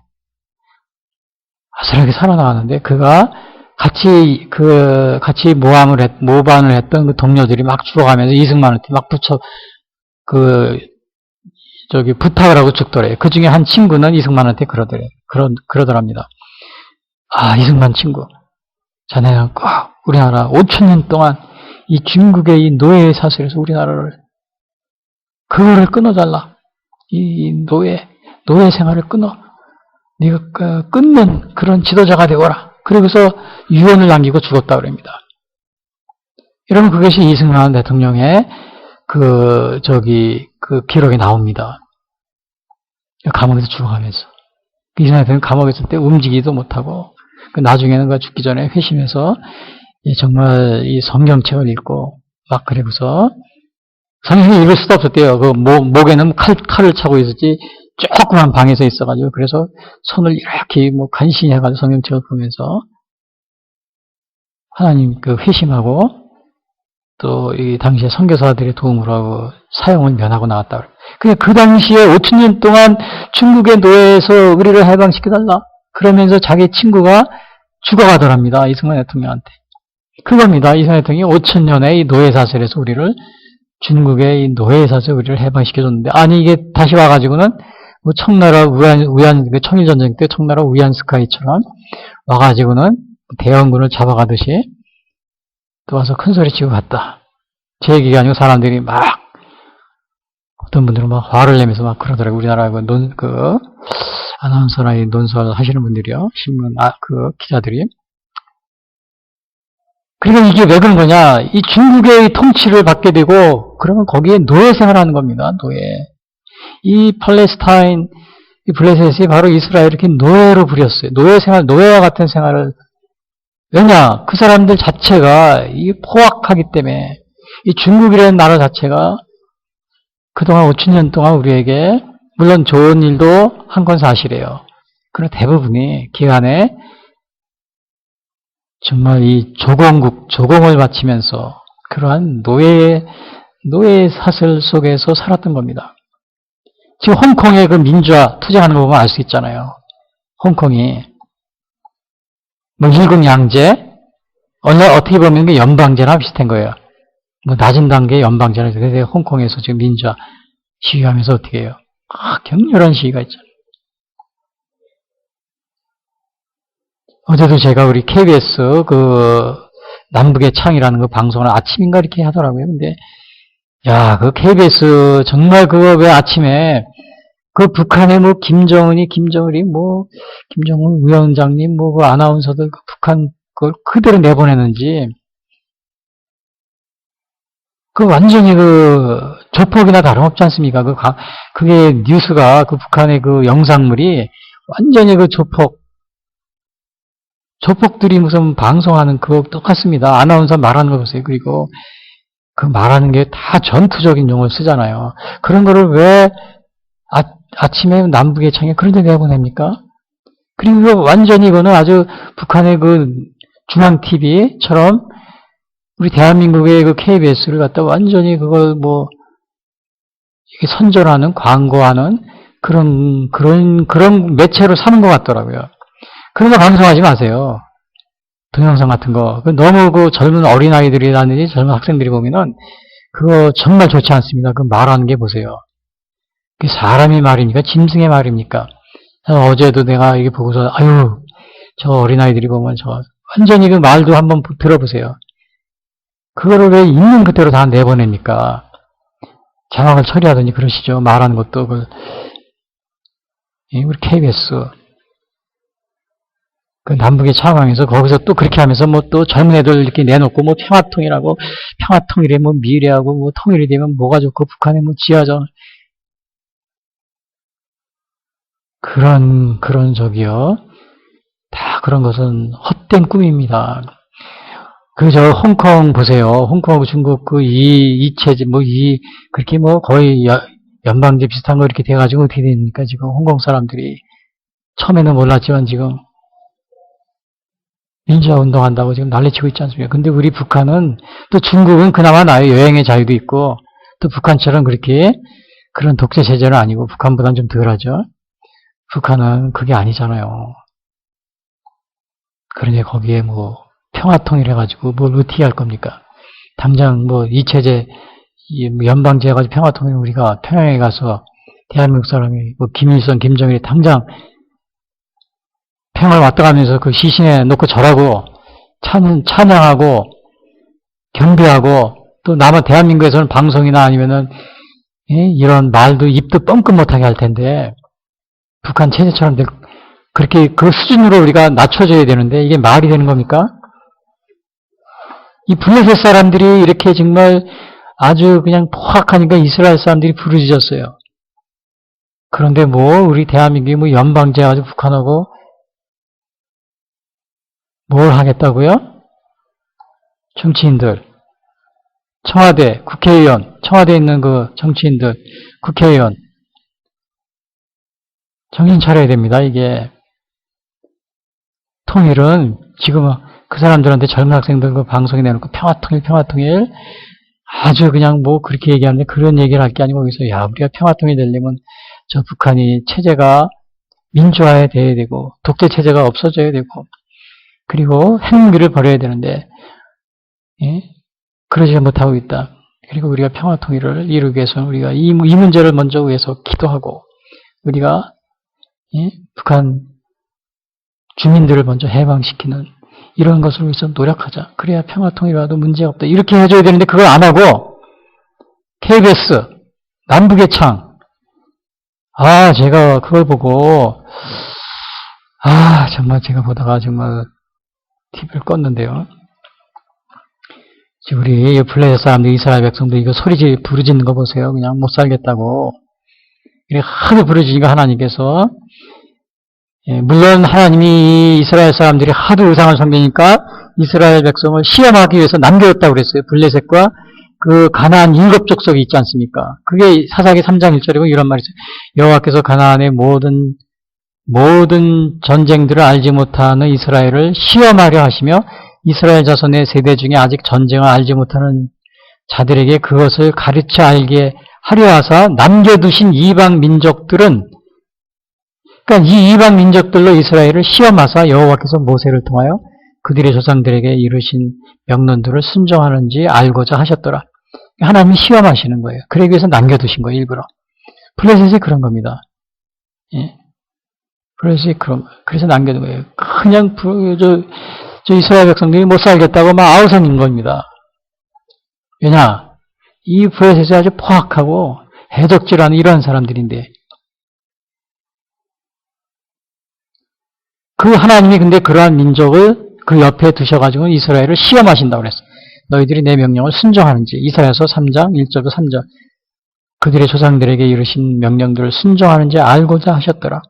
아슬하게 살아나왔는데, 그가 같이 모반을 했던 그 동료들이 막 죽어가면서 이승만한테 막 부탁을 하고 죽더래요. 그 중에 한 친구는 이승만한테 그러더랍니다. 이승만 친구, 자네는 꼭 우리나라 5,000년 동안 이 중국의 이 노예 사슬에서 우리나라를 그거를 끊어달라. 이 노예 생활을 끊어. 네가 끊는 그런 지도자가 되어라. 그러고서 유언을 남기고 죽었다 그럽니다. 여러분, 그것이 이승만 대통령의 그 기록에 나옵니다. 감옥에서 죽어가면서. 이승만 대통령 감옥에 있을 때 움직이지도 못하고, 나중에는 그 죽기 전에 회심해서 정말 이 성경책을 읽고 막 그러고서 성경을 읽을 수도 없었대요. 그 목에는 칼을 차고 있었지 조그만 방에서 있어가지고 그래서 손을 이렇게 간신히 해가지고 성경책을 보면서 하나님 회심하고 또 이 당시에 선교사들의 도움으로 하고 사형을 면하고 나왔다. 근데 그 당시에 5,000년 동안 중국의 노예에서 우리를 해방시켜달라. 그러면서 자기 친구가 죽어가더랍니다. 이승만 대통령한테. 그겁니다. 이승만 대통령이 5,000년의 이 노예 사슬에서 우리를 중국의 이 노예 사슬 우리를 해방시켜줬는데 이게 다시 와가지고는 청나라 청일전쟁 때 청나라 우얀스카이처럼 와가지고는 대원군을 잡아가듯이 또 와서 큰 소리 치고 갔다. 제 얘기가 아니고 사람들이 막 어떤 분들은 막 화를 내면서 막 그러더라고요. 우리나라 아나운서나 논설 하시는 분들이요. 신문 기자들이. 그러니까 이게 왜 그런 거냐? 이 중국의 통치를 받게 되고 그러면 거기에 노예 생활하는 겁니다. 노예. 이 팔레스타인, 이 블레셋이 바로 이스라엘을 이렇게 노예로 부렸어요. 노예와 같은 생활을. 왜냐? 그 사람들 자체가 이 포악하기 때문에 이 중국이라는 나라 자체가 그동안 5,000년 동안 우리에게 물론 좋은 일도 한 건 사실이에요. 그러나 대부분이 기간에 정말 이 조공을 바치면서 그러한 노예 사슬 속에서 살았던 겁니다. 지금 홍콩의 그 민주화 투쟁하는 거 보면 알 수 있잖아요. 홍콩이 일국양제, 어떻게 보면 게 연방제나 비슷한 거예요. 낮은 단계의 연방제나. 그래서 홍콩에서 지금 민주화 시위하면서 어떻게 해요? 격렬한 시위가 있잖아요. 어제도 제가 우리 KBS 남북의 창이라는 그 방송을 아침인가 이렇게 하더라고요. 근데 그 KBS 정말 그거 왜 아침에 그 북한의 김정은이 김정은 위원장님 그 아나운서들 북한 그걸 그대로 내보내는지 완전히 조폭이나 다름없지 않습니까? 그게 뉴스가 북한의 영상물이 완전히 조폭들이 무슨 방송하는 그거 똑같습니다. 아나운서 말하는 거 보세요. 그리고 그 말하는 게 다 전투적인 용어를 쓰잖아요. 그런 거를 왜 아침에 남북의 창에 그런 데 내보냅니까? 그리고 완전히 이거는 아주 북한의 중앙 TV처럼 우리 대한민국의 KBS를 갖다 완전히 그걸 선전하는, 광고하는 그런 매체로 사는 것 같더라고요. 그런 거 방송하지 마세요. 동영상 같은 거. 너무 젊은 어린아이들이라든지 젊은 학생들이 보면은 그거 정말 좋지 않습니다. 말하는 게 보세요. 그게 사람이 말입니까? 짐승의 말입니까? 어제도 내가 이게 보고서, 저 어린아이들이 보면 완전히 말도 한번 들어보세요. 그거를 왜 있는 그대로 다 내보냅니까? 자막을 처리하더니 그러시죠. 말하는 것도, 우리 KBS. 남북의 차광에서 거기서 또 그렇게 하면서 또 젊은 애들 이렇게 내놓고 평화통일하고 평화통일에 미래하고 통일이 되면 뭐가 좋고 북한에 지하전. 그런 다 그런 것은 헛된 꿈입니다. 홍콩 보세요. 홍콩하고 중국 이체제, 그렇게 거의 연방제 비슷한 거 이렇게 돼가지고 어떻게 됩니까? 지금 홍콩 사람들이. 처음에는 몰랐지만 지금 민주화 운동한다고 지금 난리치고 있지 않습니까? 근데 우리 북한은, 또 중국은 그나마 나의 여행의 자유도 있고, 또 북한처럼 그렇게 그런 독재 체제는 아니고, 북한보다는 좀 덜하죠. 북한은 그게 아니잖아요. 그러니 거기에 평화통일 해가지고 뭘 어떻게 할 겁니까? 당장 이체제, 연방제 해가지고 평화통일 우리가 평양에 가서 대한민국 사람이 김일성, 김정일이 당장 평을 왔다 가면서 그 시신에 놓고 절하고 찬양하고 경배하고 또 남은 대한민국에서는 방송이나 아니면은 이런 말도 입도 뻥끗 못하게 할 텐데 북한 체제처럼 그렇게 그 수준으로 우리가 낮춰줘야 되는데 이게 말이 되는 겁니까? 이 블레셋 사람들이 이렇게 정말 아주 그냥 포악하니까 이스라엘 사람들이 부르짖었어요. 그런데 뭐 우리 대한민국이 뭐 연방제 가지고 북한하고 뭘 하겠다고요? 정치인들, 청와대, 국회의원, 청와대에 있는 그 정치인들, 국회의원 정신 차려야 됩니다. 이게 통일은 지금 그 사람들한테 젊은 학생들 그 방송에 내놓고 평화통일 아주 그냥 뭐 그렇게 얘기하는데 그런 얘기를 할 게 아니고 여기서 야 우리가 평화통일 되려면 저 북한이 체제가 민주화해야 되고 독재 체제가 없어져야 되고 그리고 핵무기를 버려야 되는데 그러지 못하고 있다. 그리고 우리가 평화통일을 이루기 위해서는 우리가 이 문제를 먼저 위해서 기도하고 우리가 북한 주민들을 먼저 해방시키는 이런 것을 위해서 노력하자. 그래야 평화통일화도 문제가 없다. 이렇게 해줘야 되는데 그걸 안 하고 KBS 남북의 창 제가 그걸 보고 정말 제가 보다가 정말 TV를 껐는데요. 우리 블레셋 사람들, 이스라엘 백성들 이거 부르짖는 거 보세요. 그냥 못 살겠다고. 이렇게 하도 부르짖으니까 하나님께서 물론 하나님이 이스라엘 사람들이 하도 의상을 섬기니까 이스라엘 백성을 시험하기 위해서 남겨뒀다고 그랬어요. 블레셋과 그 가나안 7족속이 있지 않습니까? 그게 사사기 3장 1절이고 이런 말이 있어요. 여호와께서 가나안의 모든 전쟁들을 알지 못하는 이스라엘을 시험하려 하시며 이스라엘 자손의 세대 중에 아직 전쟁을 알지 못하는 자들에게 그것을 가르쳐 알게 하려 하사 남겨두신 이방 민족들은 그러니까 이 이방 민족들로 이스라엘을 시험하사 여호와께서 모세를 통하여 그들의 조상들에게 이르신 명령들을 순종하는지 알고자 하셨더라. 하나님이 시험하시는 거예요. 그러기 위해서 남겨두신 거예요. 일부러. 블레셋이 그런 겁니다. 블레셋이 그런 거예요. 그래서 남겨둔 거예요. 그냥 저 이스라엘 백성들이 못 살겠다고 막 아우성인 겁니다. 왜냐? 이 블레셋이 아주 포악하고 해독질하는 이런 사람들인데 그 하나님이 근데 그러한 민족을 그 옆에 두셔가지고 이스라엘을 시험하신다고 그랬어요. 너희들이 내 명령을 순종하는지 이사야서 3장 1절부터 3절 그들의 조상들에게 이르신 명령들을 순종하는지 알고자 하셨더라.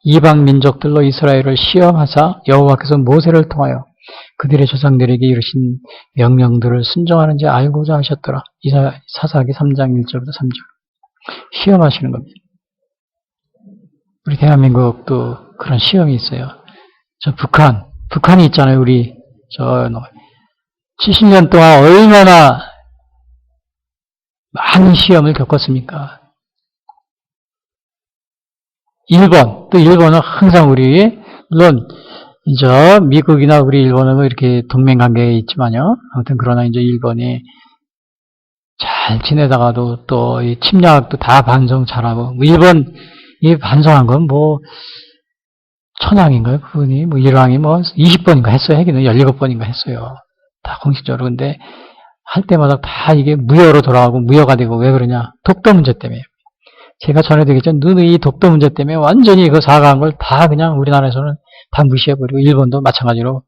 이방 민족들로 이스라엘을 시험하사 여호와께서 모세를 통하여 그들의 조상들에게 이르신 명령들을 순종하는지 알고자 하셨더라. 사사기 3장 1절부터 3절 시험하시는 겁니다. 우리 대한민국도 그런 시험이 있어요. 저 북한이 있잖아요. 우리 70년 동안 얼마나 많은 시험을 겪었습니까? 일본은 항상 물론 이제 미국이나 우리 일본은 이렇게 동맹 관계에 있지만요. 아무튼 그러나 이제 일본이 잘 지내다가도 또 이 침략도 다 반성 잘하고 일본이 반성한 건 뭐 천황인가요? 그분이 일왕이 20번인가 했어요. 핵이는 17번인가 했어요. 다 공식적으로. 근데 할 때마다 다 이게 무효로 돌아가고 무효가 되고 왜 그러냐? 독도 문제 때문에. 제가 전에도 얘기했죠. 이 독도 문제 때문에 완전히 그 사과한 걸 다 그냥 우리나라에서는 다 무시해버리고 일본도 마찬가지로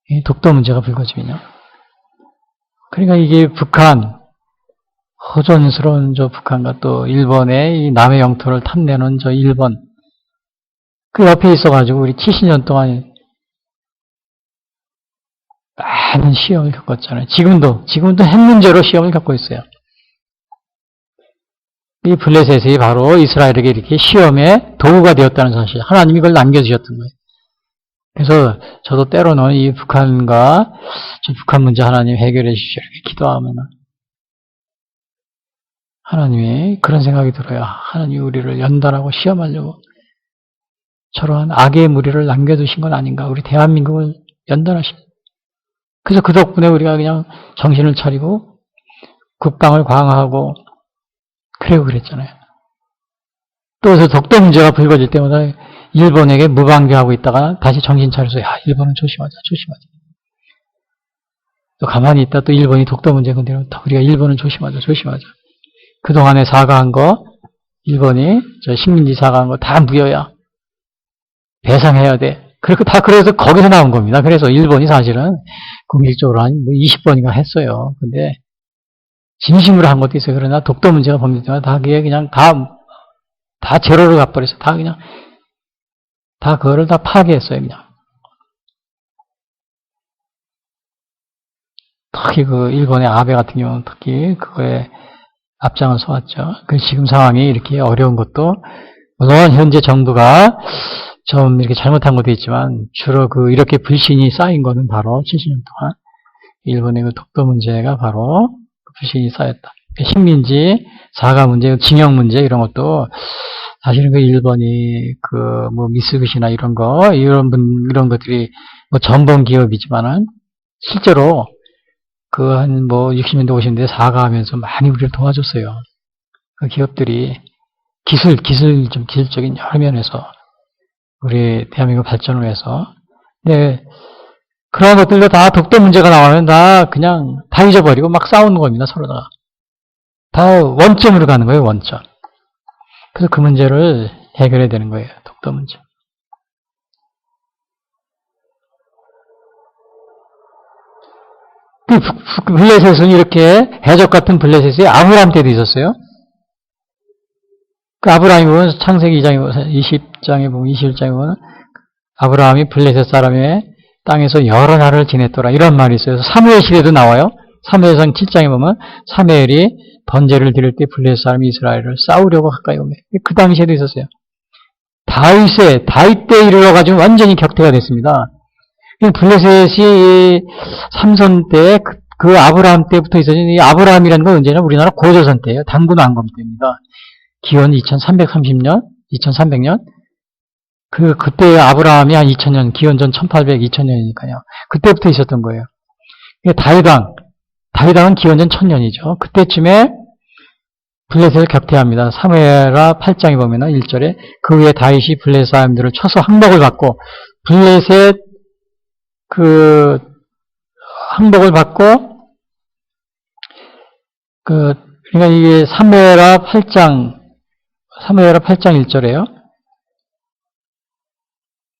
이 독도 문제가 불거지면요. 그러니까 이게 허전스러운 저 북한과 또 일본의 이 남의 영토를 탐내는 저 일본 그 옆에 있어가지고 우리 70년 동안 많은 시험을 겪었잖아요. 지금도 핵 문제로 시험을 겪고 있어요. 이 블레셋이 바로 이스라엘에게 이렇게 시험의 도구가 되었다는 사실, 하나님이 그걸 남겨주셨던 거예요. 그래서 저도 때로는 이 북한 문제 하나님 해결해 주시오 이렇게 기도하면 하나님이 그런 생각이 들어요. 하나님이 우리를 연단하고 시험하려고 저러한 악의 무리를 남겨두신 건 아닌가. 우리 대한민국을 연단하십니다. 그래서 그 덕분에 우리가 그냥 정신을 차리고 국방을 강화하고 그러고 그랬잖아요. 또 저 독도 문제가 불거질 때마다 일본에게 무방비하고 있다가 다시 정신 차려서 야, 일본은 조심하자. 또 가만히 있다 또 일본이 독도 문제 건드리면 또 우리가 일본은 조심하자. 그동안에 사과한 거, 일본이 저 식민지 사과한 거 다 무효야. 배상해야 돼. 그래서 거기서 나온 겁니다. 그래서 일본이 사실은 공식적으로 한 20번인가 했어요. 근데 진심으로 한 것도 있어요. 그러나 독도 문제가 번졌지만 다 그게 그냥 다 제로를 가버렸어. 다 그거를 다 파괴했어요. 그냥. 특히 그 일본의 아베 같은 경우는 특히 그거에 앞장을 서왔죠. 그 지금 상황이 이렇게 어려운 것도 물론 현재 정부가 좀 이렇게 잘못한 것도 있지만 주로 이렇게 불신이 쌓인 거는 바로 70년 동안 일본의 그 독도 문제가 바로 불신이 쌓였다. 식민지, 사과 문제, 징용 문제 이런 것도 사실은 그 일본이 미쓰비시나 이런 것들이 전범 기업이지만은 실제로 한 60년대, 50년대 사과하면서 많이 우리를 도와줬어요. 그 기업들이 기술적인 여러 면에서 우리 대한민국 발전을 위해서. 네. 그런 것들도 다 독도 문제가 나오면 그냥 다 잊어버리고 막 싸우는 겁니다, 서로다가. 다 원점으로 가는 거예요, 원점. 그래서 그 문제를 해결해야 되는 거예요, 독도 문제. 블레셋은 이렇게 해적 같은 블레셋이 아브라함 때도 있었어요. 그 아브라함이 보면 창세기 20장에 보면 21장에 보면 아브라함이 블레셋 사람의 땅에서 여러 날을 지냈더라 이런 말이 있어요. 사무엘 시대도 나와요. 사무엘상 7장에 보면 사무엘이 번제를 드릴 때 블레셋 사람이 이스라엘을 싸우려고 가까이 오면 그 당시에도 있었어요. 다윗 때 이르러가지고 완전히 격퇴가 됐습니다. 블레셋이 삼손 때 그 아브라함 때부터 있어진 이 아브라함이라는 건 언제냐? 우리나라 고조선 때예요. 단군 왕검 때입니다. 기원 2330년, 2300년. 그때 아브라함이 한 2000년, 기원 전 1800, 2000년이니까요. 그때부터 있었던 거예요. 다윗왕은 기원 전 1000년이죠. 그때쯤에 블레셋을 격퇴합니다. 사무엘하 8장에 보면은 1절에 그 후에 다윗이 블레셋 사람들을 쳐서 항복을 받고 블레셋 항복을 받고 그러니까 이게 사무엘하 8장 1절에요.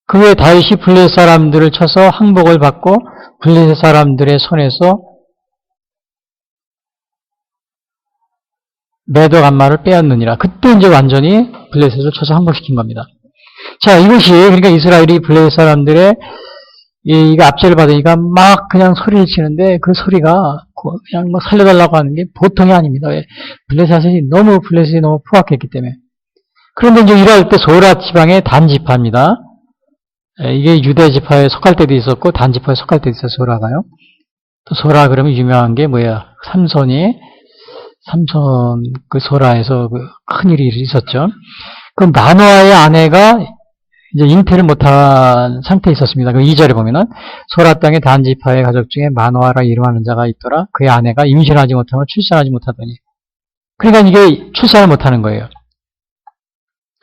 그 후에 다윗이 블레셋 사람들을 쳐서 항복을 받고 블레셋 사람들의 손에서 메독 안마를 빼앗느니라. 그때 이제 완전히 블레셋을 쳐서 항복시킨 겁니다. 자, 이것이 그러니까 이스라엘이 블레셋 사람들의 이거 압제를 받으니까 막 그냥 소리를 치는데 그 소리가 그냥 막 살려달라고 하는 게 보통이 아닙니다. 왜? 블레셋이 너무 포악했기 때문에. 그런데 이제 이럴 때 소라 지방의 단지파입니다. 이게 유대 지파에 속할 때도 있었고 단지파에 속할 때도 있어요. 소라가요. 또 소라 그러면 유명한 게 뭐야? 삼손 그 소라에서 큰 일이 있었죠. 그 마노아의 아내가 이제 잉태를 못한 상태에 있었습니다. 그 2절에 보면은 소라 땅의 단지파의 가족 중에 마노아라 이름하는 자가 있더라. 그의 아내가 임신하지 못하고 출산하지 못하더니. 그러니까 이게 출산을 못하는 거예요.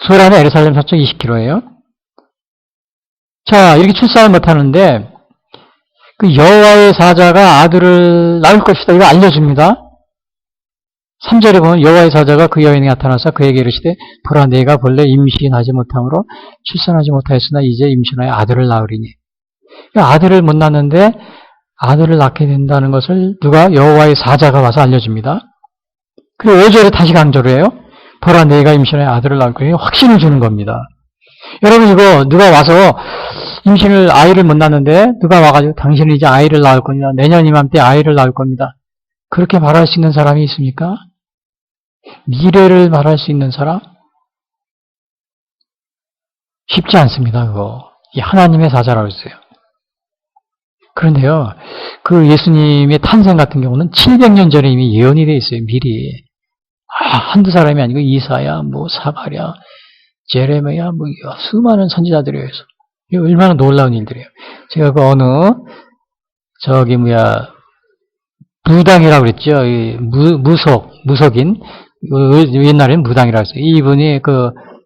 소라는 예루살렘 서쪽 20km예요. 자, 이렇게 출산을 못하는데 그 여호와의 사자가 아들을 낳을 것이다. 이거 알려줍니다. 3절에 보면 여호와의 사자가 그 여인에게 나타나서 그에게 이르시되 보라 내가 본래 임신하지 못함으로 출산하지 못하였으나 이제 임신하여 아들을 낳으리니. 아들을 못 낳는데 아들을 낳게 된다는 것을 누가 여호와의 사자가 와서 알려줍니다. 그리고 5절에 다시 강조를 해요. 보라 내가 임신하여 아들을 낳을 거니 확신을 주는 겁니다. 여러분 이거 누가 와서 아이를 못 낳는데 누가 와가지고 당신은 이제 아이를 낳을 겁니다. 내년 이맘때 아이를 낳을 겁니다. 그렇게 말할 수 있는 사람이 있습니까? 미래를 말할 수 있는 사람? 쉽지 않습니다, 그거. 이 하나님의 사자라고 했어요. 그런데요, 그 예수님의 탄생 같은 경우는 700년 전에 이미 예언이 되어 있어요, 미리. 한두 사람이 아니고 이사야, 사가랴, 제레미야, 수많은 선지자들에 의해서. 이거 얼마나 놀라운 일들이에요. 제가 무당이라고 그랬죠. 무속인. 옛날에는 무당이라고 했어요. 이분이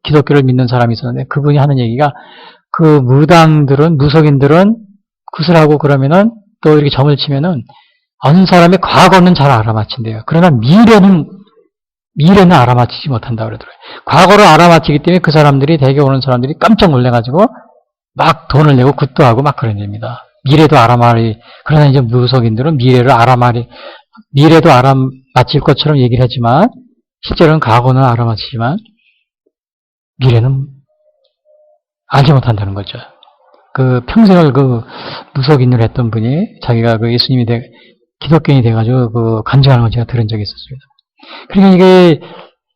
기독교를 믿는 사람이 있었는데 그분이 하는 얘기가 그 무당들은, 무속인들은 구슬하고 그러면은 또 이렇게 점을 치면은 어느 사람의 과거는 잘 알아맞힌대요. 그러나 미래는 알아맞히지 못한다 그러더라고요. 과거를 알아맞히기 때문에 그 사람들이, 대개 오는 사람들이 깜짝 놀래가지고 막 돈을 내고 굿도 하고 막 그런 겁니다. 미래도 그러나 이제 무속인들은 미래도 알아맞힐 것처럼 얘기를 하지만 실제로는 과거는 알아맞히지만 미래는 알지 못한다는 거죠. 그 평생을 그 무속인을 했던 분이 자기가 그 예수님이 기독교인이 돼가지고 그 간증하는 걸 제가 들은 적이 있었습니다. 그러니까 이게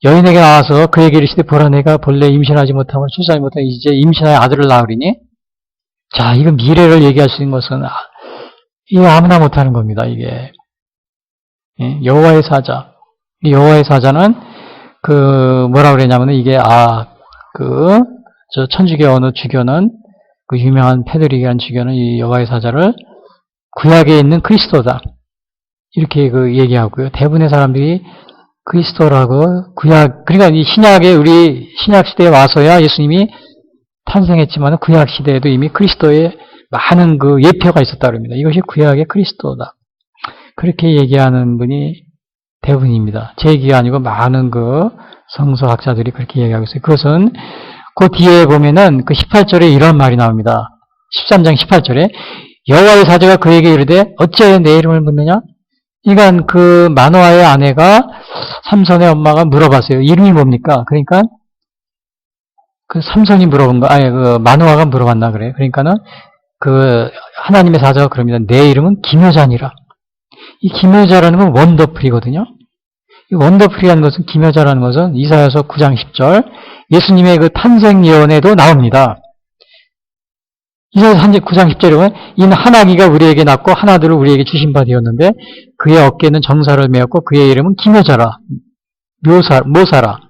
여인에게 나와서 그 얘기를 시되 보라 내가 본래 임신하지 못하고 출산하지 못하고 이제 임신하여 아들을 낳으리니 자 이거 미래를 얘기할 수 있는 것은 이게 아무나 못하는 겁니다. 이게 여호와의 사자. 여호와의 사자는 그 뭐라 그랬냐면은 이게 저 천주교 어느 주교는 그 유명한 페드릭이라는 주교는 이 여호와의 사자를 구약에 있는 그리스도다 이렇게 그 얘기하고요. 대부분의 사람들이 그리스도라고 그러니까 이 우리 신약 시대에 와서야 예수님이 탄생했지만 구약 시대에도 이미 그리스도의 많은 그 예표가 있었다 그럽니다. 이것이 구약의 그리스도다. 그렇게 얘기하는 분이 대부분입니다. 제 얘기가 아니고 많은 그 성서학자들이 그렇게 얘기하고 있어요. 그것은 그 뒤에 보면은 그 18절에 이런 말이 나옵니다. 13장 18절에 여호와의 사자가 그에게 이르되 어찌하여 내 이름을 묻느냐? 그러니까 그 마노아의 아내가 삼손의 엄마가 물어봤어요. 이름이 뭡니까? 그러니까 그 삼손이 물어본 거, 그 마노아가 물어봤나 그래요. 그러니까는 그 하나님의 사자가 그럽니다. 내 이름은 기묘자니라. 이 기묘자라는 건 원더풀이거든요. 이 원더풀이라는 것은, 기묘자라는 것은 이사야서 9장 10절 예수님의 그 탄생 예언에도 나옵니다. 이사야서 9장 10절에 보면 이는 한 아기가 우리에게 낳고 한 아들을 우리에게 주신 바 되었는데 그의 어깨는 정사를 메었고 그의 이름은 기묘자라 모사라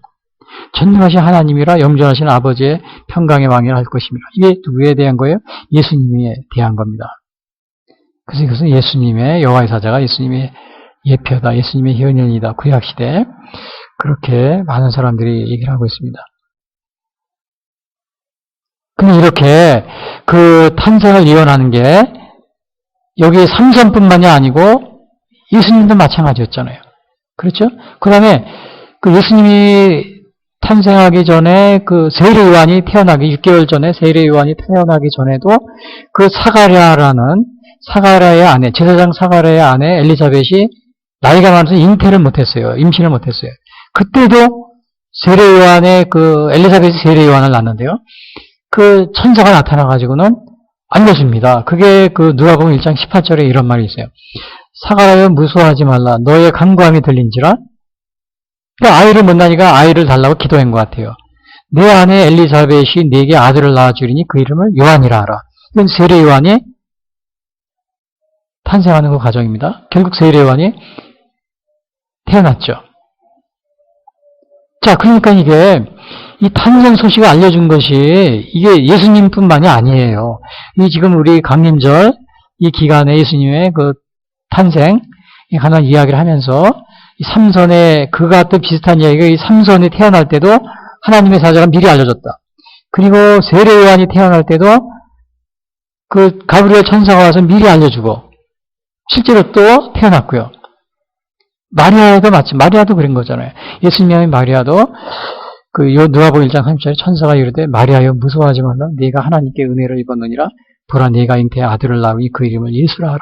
전능하신 하나님이라 영존하신 아버지의 평강의 왕이라 할 것입니다. 이게 누구에 대한 거예요? 예수님에 대한 겁니다. 그래서 이것은 예수님의 여호와의 사자가 예수님의 예표다, 예수님의 현현이다. 구약시대 그렇게 많은 사람들이 얘기를 하고 있습니다. 근데 이렇게 그 탄생을 예언하는 게 여기 삼손뿐만이 아니고 예수님도 마찬가지였잖아요. 그렇죠? 그 다음에 그 예수님이 탄생하기 전에 그 세례 요한이 태어나기 6개월 전에 세례 요한이 태어나기 전에도 그 사가랴의 아내, 제사장 사가랴의 아내 엘리사벳이 나이가 많아서 잉태를 못했어요. 임신을 못했어요. 그때도 세례 요한의 그 엘리사벳이 세례 요한을 낳는데요. 그 천사가 나타나가지고는 알려줍니다. 그게 그 누가복음 1장 18절에 이런 말이 있어요. 사가랴여 무수하지 말라. 너의 간구함이 들린지라. 그러니까 아이를 못 낳으니까 아이를 달라고 기도한 것 같아요. 내 아내 엘리사벳이 네게 아들을 낳아주리니 그 이름을 요한이라 하라. 이건 세례 요한이 탄생하는 그 과정입니다. 결국 세례 요한이 태어났죠. 자, 그러니까 이게 이 탄생 소식을 알려준 것이 이게 예수님뿐만이 아니에요. 이 지금 우리 강림절 이 기간에 예수님의 그 탄생 관한 이야기를 하면서 이 삼손의 그가 또 비슷한 이야기가 이 삼손이 태어날 때도 하나님의 사자가 미리 알려줬다. 그리고 세례 요한이 태어날 때도 그 가브리엘 천사가 와서 미리 알려주고 실제로 또 태어났고요. 마리아도 마치 마리아도 그런 거잖아요. 예수님의 마리아도 그 누가복음 1장 30절에 천사가 이르되 마리아여 무서워하지 말라. 네가 하나님께 은혜를 입었느니라. 보라 네가 잉태의 아들을 낳으니 그 이름을 예수라 하라.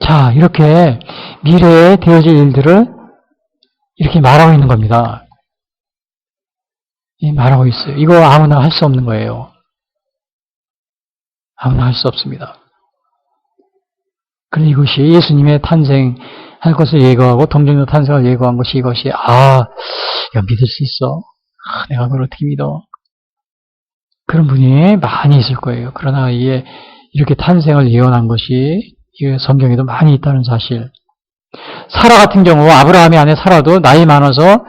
자, 이렇게 미래에 되어질 일들을 이렇게 말하고 있는 겁니다. 말하고 있어요. 이거 아무나 할 수 없는 거예요. 아무나 할 수 없습니다. 그런데 이것이 예수님의 탄생할 것을 예고하고 동정녀 탄생을 예고한 것이 이것이 이거 믿을 수 있어. 내가 그걸 어떻게 믿어. 그런 분이 많이 있을 거예요. 그러나 이게 이렇게 탄생을 예언한 것이 이 성경에도 많이 있다는 사실. 사라 같은 경우 아브라함의 아내 사라도 나이 많아서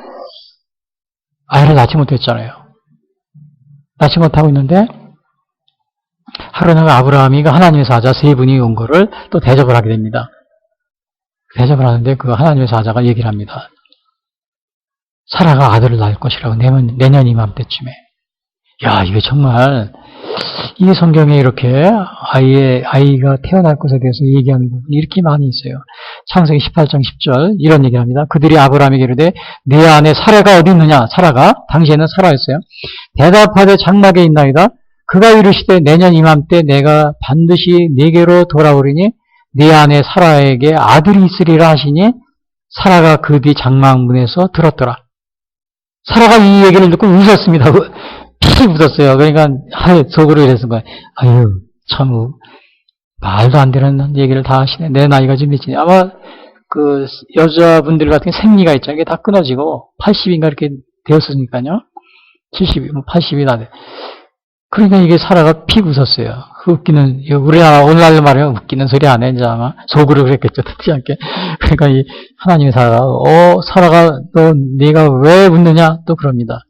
아이를 낳지 못했잖아요. 낳지 못하고 있는데 하루는 아브라함이 하나님의 사자 세 분이 온 거를 또 대접을 하게 됩니다. 대접을 하는데 그 하나님의 사자가 얘기를 합니다. 사라가 아들을 낳을 것이라고 내년 이맘때쯤에. 야, 이게 정말 이 성경에 이렇게 아이가 태어날 것에 대해서 얘기하는 부분이 이렇게 많이 있어요. 창세기 18장 10절 이런 얘기를 합니다. 그들이 아브라함에게 이르되 네 안에 사라가 어디 있느냐? 사라가 당시에는 사라였어요. 대답하되 장막에 있나이다. 그가 이르시되 내년 이맘때 내가 반드시 네게로 돌아오리니 네 안에 사라에게 아들이 있으리라 하시니 사라가 그 뒤 장막문에서 들었더라. 사라가 이 얘기를 듣고 웃었습니다. 픽 웃었어요. 그러니까 속으로 이랬을 거예요. 아유 참 말도 안 되는 얘기를 다 하시네. 내 나이가 지금 몇이냐. 아마 그 여자분들 같은 생리가 있잖아요. 이게 다 끊어지고 80인가 이렇게 되었으니까요. 70이 뭐 80이 다 돼. 그러니까 이게 사라가 픽 웃었어요. 웃기는, 우리나라 오늘날로 말하면 웃기는 소리 안 해. 이제 아마 속으로 그랬겠죠. 듣지 않게. 그러니까 이 하나님의 사라가, 사라가 너 네가 왜 웃느냐? 또 그럽니다.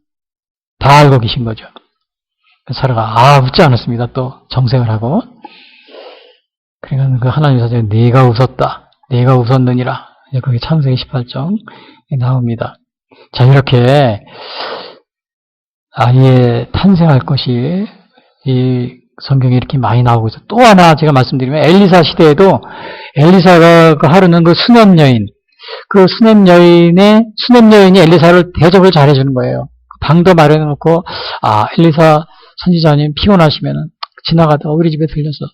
다 알고 계신 거죠. 사라가 웃지 않았습니다. 또 정색을 하고. 그러니까 그 하나님의 사자가 네가 웃었다. 네가 웃었느니라. 거기 창세기 18장에 나옵니다. 자, 이렇게 아이의 탄생할 것이 이 성경에 이렇게 많이 나오고 있어. 또 하나 제가 말씀드리면 엘리사 시대에도 엘리사가 그 하루는 그 수냄 여인, 그 수냄 여인이 엘리사를 대접을 잘해주는 거예요. 방도 마련해 놓고 엘리사 선지자님 피곤하시면은 지나가다가 우리 집에 들려서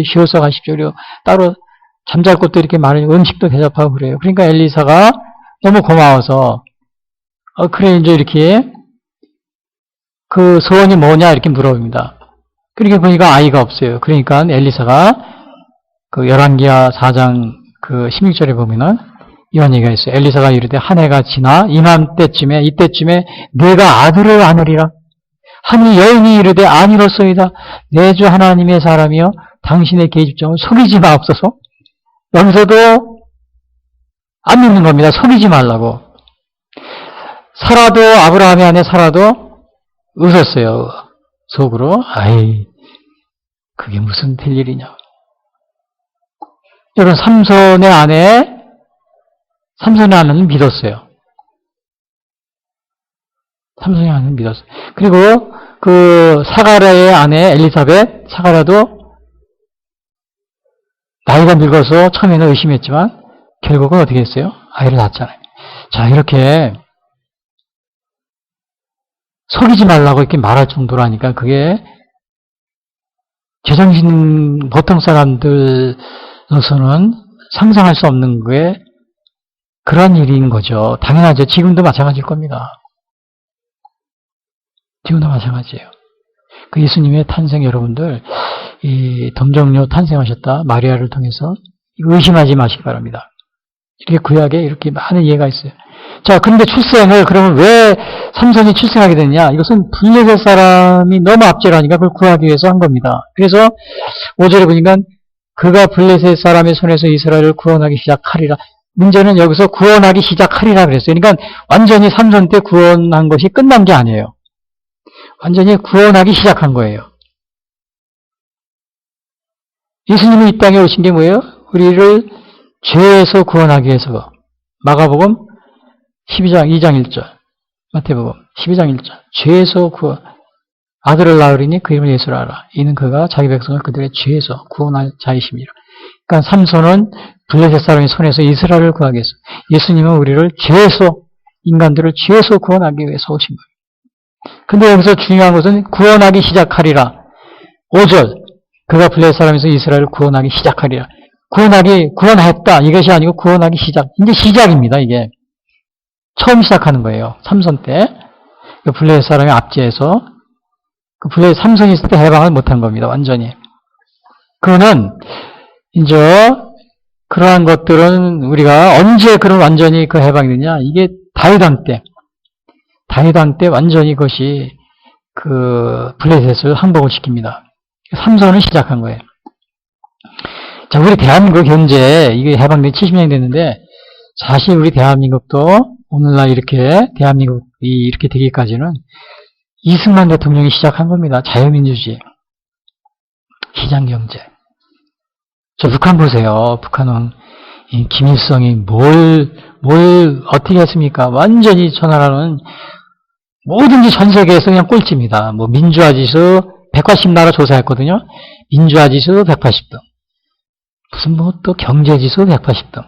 쉬어서 가십시오. 그리고 따로 잠잘 곳도 이렇게 마련해 음식도 대접하고 그래요. 그러니까 엘리사가 너무 고마워서 그래 이제 이렇게 그 소원이 뭐냐 이렇게 물어봅니다. 그러니까 보니까 아이가 없어요. 그러니까 엘리사가 그 열왕기하 4장 그 16절에 보면은 이런 얘기가 있어요. 엘리사가 이르되 한 해가 지나 이때쯤에 내가 아들을 안으리라. 하니 여인이 이르되 아니로소이다. 내 주 하나님의 사람이여 당신의 계집종을 속이지 마옵소서. 여기서도 안 믿는 겁니다. 속이지 말라고. 사라도 아브라함의 아내 사라도 웃었어요. 속으로. 그게 무슨 될 일이냐. 여러분 삼손의 아내는 믿었어요. 삼손의 아내는 믿었어요. 그리고 그 사가랴의 아내 엘리사벳, 사가랴도 나이가 늙어서 처음에는 의심했지만 결국은 어떻게 했어요? 아이를 낳았잖아요. 자, 이렇게 속이지 말라고 이렇게 말할 정도라니까 그게 제정신 보통 사람들로서는 상상할 수 없는 게 그런 일인 거죠. 당연하죠. 지금도 마찬가지일 겁니다. 지금도 마찬가지예요. 그 예수님의 탄생 여러분들 이 동정녀 탄생하셨다 마리아를 통해서 의심하지 마시기 바랍니다. 이렇게 구약에 이렇게 많은 예가 있어요. 자, 그런데 출생을 그러면 왜 삼손이 출생하게 됐냐? 이것은 블레셋 사람이 너무 압제라니까 그걸 구하기 위해서 한 겁니다. 그래서 5절에 보니까 그가 블레셋 사람의 손에서 이스라엘을 구원하기 시작하리라. 문제는 여기서 구원하기 시작하리라 그랬어요. 그러니까 완전히 삼손 때 구원한 것이 끝난 게 아니에요. 완전히 구원하기 시작한 거예요. 예수님이 이 땅에 오신 게 뭐예요? 우리를 죄에서 구원하기 위해서. 마가복음 12장 2장 1절, 마태복음 12장 1절. 죄에서 아들을 낳으리니 그 이름을 예수라 하라. 이는 그가 자기 백성을 그들의 죄에서 구원할 자이심이라. 그러니까 삼손은 블레셋 사람의 손에서 이스라엘을 구하기 위해서, 예수님은 우리를 인간들을 죄에서 구원하기 위해서 오신 거예요. 근데 여기서 중요한 것은 구원하기 시작하리라. 5절. 그가 블레셋 사람에서 이스라엘을 구원하기 시작하리라. 구원했다. 이것이 아니고 구원하기 시작. 이제 시작입니다, 이게. 처음 시작하는 거예요. 삼손 때. 블레셋 사람의 압제에서. 블레셋 삼손이 있을 때 해방을 못한 겁니다, 완전히. 그거는, 이제, 그러한 것들은 우리가 언제 그런 완전히 그 해방이 되냐? 이게 다윗왕 때. 다윗왕 때 완전히 그것이 블레셋을 항복을 시킵니다. 삼손을 시작한 거예요. 자, 우리 대한민국 현재 이게 해방된 70년이 됐는데 사실 우리 대한민국도 오늘날 대한민국이 이렇게 되기까지는 이승만 대통령이 시작한 겁니다. 자유민주주의, 시장경제. 저 북한 보세요. 북한은 이 김일성이 뭘 어떻게 했습니까? 완전히 저 나라는 뭐든지 전 세계에서 그냥 꼴찌입니다. 뭐 민주화 지수 180나라 조사했거든요. 민주화 지수 180등. 무슨 뭐 또 경제 지수 180등.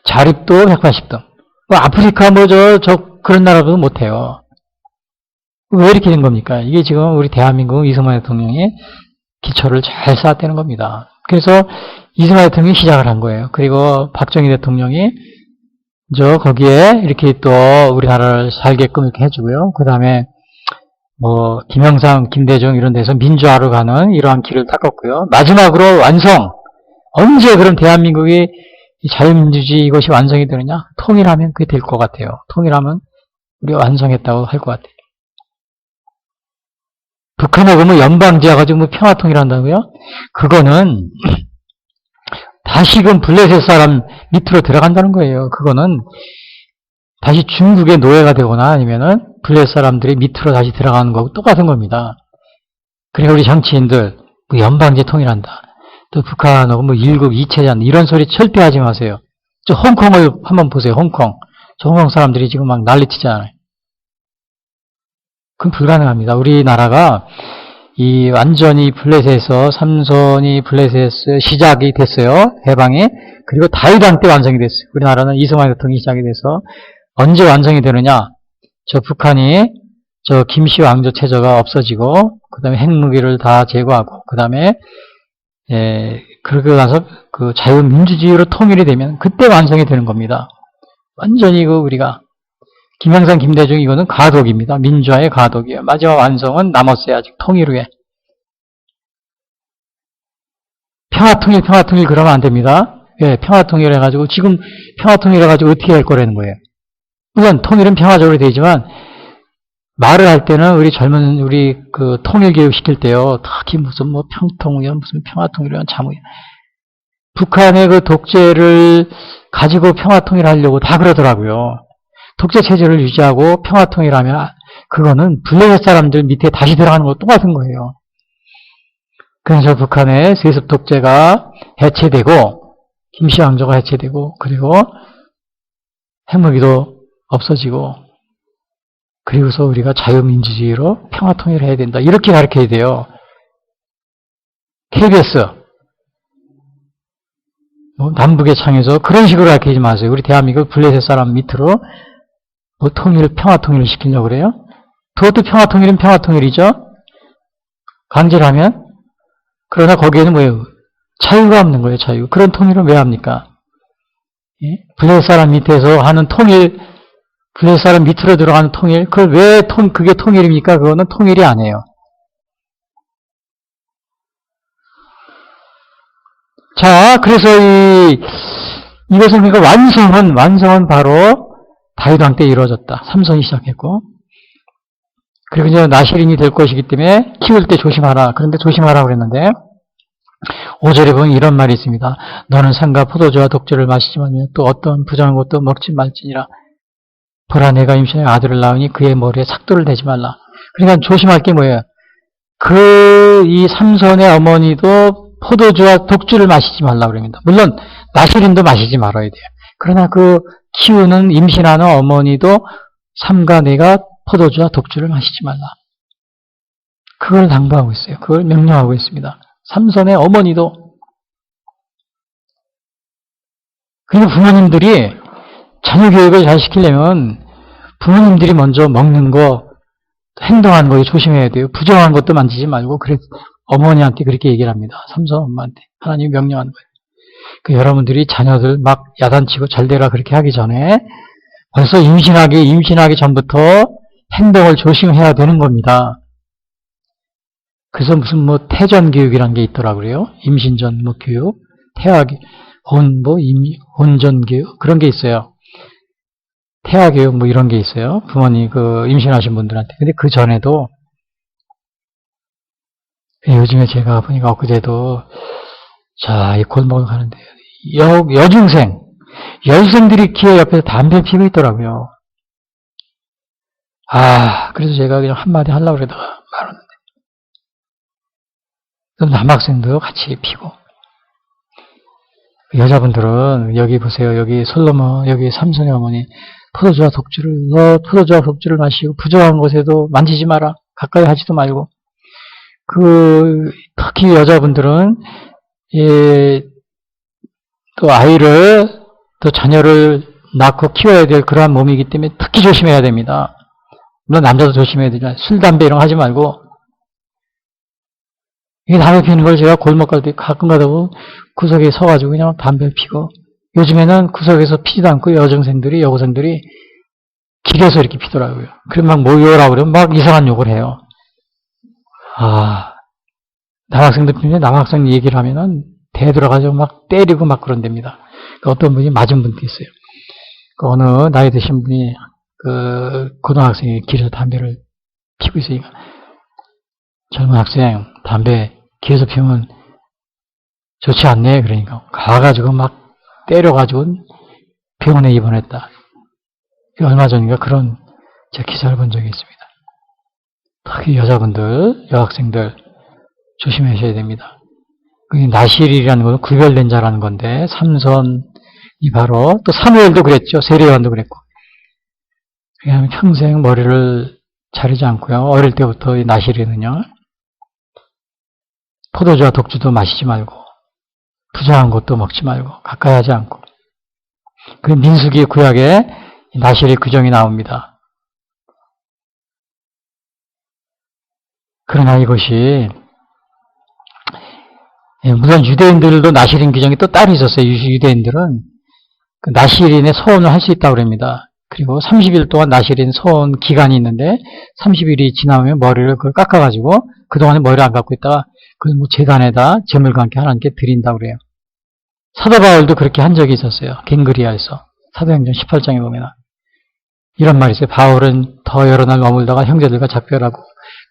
자립도 180등. 뭐 아프리카 뭐 그런 나라도 못해요. 왜 이렇게 된 겁니까? 이게 지금 우리 대한민국 이승만 대통령이 기초를 잘 쌓았다는 겁니다. 그래서 이승만 대통령이 시작을 한 거예요. 그리고 박정희 대통령이 거기에 이렇게 또 우리나라를 살게끔 이렇게 해주고요. 그 다음에 뭐 김영삼, 김대중 이런 데서 민주화로 가는 이러한 길을 닦았고요. 마지막으로 완성. 언제 그럼 대한민국이 자유민주주의 이것이 완성이 되느냐? 통일하면 그게 될 것 같아요. 통일하면 우리가 완성했다고 할 것 같아요. 북한하고 뭐 연방제와 가지고 뭐 평화통일한다고요? 그거는 다시금 블레셋 사람 밑으로 들어간다는 거예요. 그거는 다시 중국의 노예가 되거나 아니면은 블레셋 사람들이 밑으로 다시 들어가는 거하고 똑같은 겁니다. 그러니까 우리 정치인들 뭐 연방제 통일한다. 또 북한하고 뭐 일국 이체전 이런 소리 절대 하지 마세요. 저 홍콩을 한번 보세요. 홍콩. 저 홍콩 사람들이 지금 막 난리치잖아요. 그건 불가능합니다. 우리나라가 이 완전히 블레셋에서 삼선이 블레셋 시작이 됐어요. 해방이. 그리고 다이당 때 완성이 됐어요. 우리나라는 이승만 대통령이 시작이 돼서 언제 완성이 되느냐? 저 북한이 저 김씨 왕조 체제가 없어지고 그 다음에 핵무기를 다 제거하고 그 다음에 그러고 나서 그 자유민주주의로 통일이 되면 그때 완성이 되는 겁니다. 완전히 우리가 김영삼, 김대중 이거는 가독입니다. 민주화의 가독이에요. 마지막 완성은 남았어요. 아직 통일 후에. 평화통일 그러면 안 됩니다. 예, 평화통일 해가지고 지금 평화통일 해가지고 어떻게 할 거라는 거예요. 물론 통일은 평화적으로 되지만 말을 할 때는 우리 그 통일교육 시킬 때요. 특히 무슨 뭐 평통이야 무슨 평화통일이야 자무야. 북한의 그 독재를 가지고 평화통일 하려고 다 그러더라고요. 독재 체제를 유지하고 평화통일하면 그거는 블레셋 사람들 밑에 다시 들어가는 거 똑같은 거예요. 그래서 북한의 세습 독재가 해체되고 김씨 왕조가 해체되고 그리고 핵무기도 없어지고 그리고서 우리가 자유민주주의로 평화통일을 해야 된다. 이렇게 가르쳐야 돼요. KBS 뭐 남북의 창에서 그런 식으로 가르치지 마세요. 우리 대한민국 블레셋 사람 밑으로 뭐 평화통일을 시키려고 그래요? 그것도 평화통일은 평화통일이죠. 강제를 하면. 그러나 거기에는 뭐예요? 자유가 없는 거예요, 자유. 그런 통일은 왜 합니까? 예? 블레셋 사람 밑에서 하는 통일, 블레셋 사람 밑으로 들어가는 통일, 그게 통일입니까? 그거는 통일이 아니에요. 자, 그래서 이것을 우리가 완성은 바로 다윗왕 때 이루어졌다. 삼선이 시작했고. 그리고 이제 나시린이 될 것이기 때문에 키울 때 조심하라. 그런데 조심하라 그랬는데 5절에 보면 이런 말이 있습니다. 너는 산과 포도주와 독주를 마시지 말며 또 어떤 부정한 것도 먹지 말지니라. 보라 내가 임신의 아들을 낳으니 그의 머리에 삭도를 대지 말라. 그러니까 조심할 게 뭐예요? 이 삼손의 어머니도 포도주와 독주를 마시지 말라 그럽니다. 물론 나시린도 마시지 말아야 돼요. 그러나 키우는 임신하는 어머니도 삼가 내가 포도주와 독주를 마시지 말라. 그걸 당부하고 있어요. 그걸 명령하고 있습니다. 삼손의 어머니도. 그리고 부모님들이 자녀 교육을 잘 시키려면 부모님들이 먼저 먹는 거, 행동하는 거 조심해야 돼요. 부정한 것도 만지지 말고 어머니한테 그렇게 얘기를 합니다. 삼손 엄마한테. 하나님이 명령하는 거예요. 여러분들이 자녀들 막 야단치고 잘되라 그렇게 하기 전에 벌써 임신하기 전부터 행동을 조심해야 되는 겁니다. 그래서 무슨 태전 교육이라는 게 있더라고요. 임신 전 교육, 혼전 교육 그런 게 있어요. 태아 교육 이런 게 있어요. 부모님 임신하신 분들한테. 근데 그 전에도 요즘에 제가 보니까 엊그제도 이 골목을 가는데 여중생들이 기어 옆에서 담배 피고 있더라고요. 그래서 제가 그냥 한마디 하려고 그러다가 말았는데. 남학생도 같이 피고. 여자분들은 여기 보세요. 여기 솔로몬, 여기 삼손의 어머니 포도주와 독주를 마시고 부정한 곳에도 만지지 마라. 가까이 하지도 말고. 특히 여자분들은 또 아이를 또 자녀를 낳고 키워야 될 그러한 몸이기 때문에 특히 조심해야 됩니다. 물론 남자도 조심해야 되지만 술, 담배 이런 거 하지 말고. 이 담배 피우는 걸 제가 골목 갈 때 가끔 가다 보면 구석에 서가지고 그냥 담배를 피고, 요즘에는 구석에서 피지도 않고 여고생들이 길에서 이렇게 피더라고요. 그러면 막 모여라 그러면 막 이상한 욕을 해요. 남학생들 피우면 남학생 얘기를 하면은 대들어가지고 막 때리고 막 그런답니다. 어떤 분이 맞은 분도 있어요. 어느 나이 드신 분이 고등학생이 길에서 담배를 피우고 있으니까, 젊은 학생, 담배 길에서 피우면 좋지 않네. 그러니까 가가지고 막 때려가지고 병원에 입원했다. 얼마 전인가 그런 제 기사를 본 적이 있습니다. 특히 여자분들, 여학생들 조심하셔야 됩니다. 나실이라는 것은 구별된 자라는 건데, 삼손이 바로, 또 사무엘도 그랬죠. 세례요한도 그랬고. 그냥 평생 머리를 자르지 않고요. 어릴 때부터 이 나실이는요, 포도주와 독주도 마시지 말고, 부정한 것도 먹지 말고, 가까이 하지 않고. 민수기 구약에 나실의 규정이 나옵니다. 그러나 이것이, 물론 유대인들도 나실인 규정이 또 따로 있었어요. 유대인들은 나실인의 소원을 할 수 있다고 합니다. 그리고 30일 동안 나실인 소원 기간이 있는데 30일이 지나면 머리를 그걸 깎아가지고 그동안에 머리를 안 깎고 있다가 그걸 제단에다 제물과 함께 하나님께 드린다고 그래요. 사도 바울도 그렇게 한 적이 있었어요. 갱그리아에서. 사도행전 18장에 보면 이런 말이 있어요. 바울은 더 여러 날 머물다가 형제들과 작별하고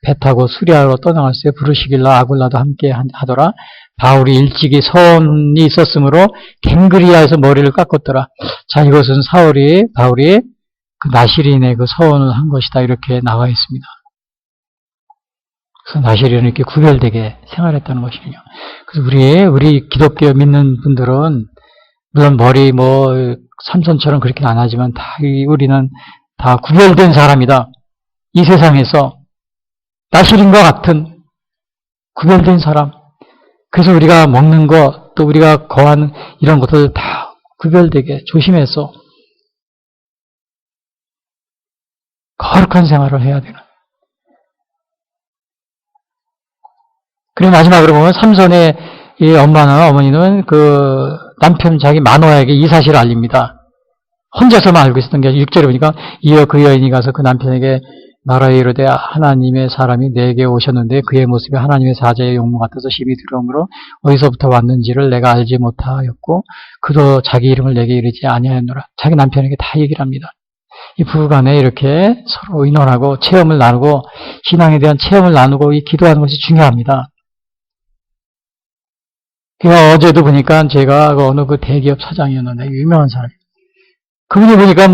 배 타고 수리아로 떠나갔어요. 부르시길라 아굴라도 함께 하더라. 바울이 일찍이 소원이 있었으므로 갱그리아에서 머리를 깎았더라. 자, 이것은 바울이 나실인의 소원을 한 것이다. 이렇게 나와 있습니다. 그래서 나실인은 이렇게 구별되게 생활했다는 것이군요. 그래서 우리 기독교 믿는 분들은 물론 머리 삼손처럼 그렇게는 안 하지만 우리는 다 구별된 사람이다. 이 세상에서 나실인과 같은 구별된 사람. 그래서 우리가 먹는 것, 또 우리가 거하는 이런 것들 다 구별되게 조심해서 거룩한 생활을 해야 되는. 그리고 마지막으로 보면 삼손의 이 어머니는 남편 자기 마노아에게 이 사실을 알립니다. 혼자서만 알고 있었던 게 아니라 6절에 보니까 이어 그 여인이 가서 그 남편에게 말하여 이르되 하나님의 사람이 내게 오셨는데 그의 모습이 하나님의 사자의 용모 같아서 시비 들어오므로 어디서부터 왔는지를 내가 알지 못하였고 그도 자기 이름을 내게 이르지 아니하였노라. 자기 남편에게 다 얘기를 합니다. 이 부부간에 이렇게 서로 의논하고 체험을 나누고 신앙에 대한 체험을 나누고 이 기도하는 것이 중요합니다. 어제도 보니까 제가 어느 대기업 사장이었는데 유명한 사람. 그분이 보니까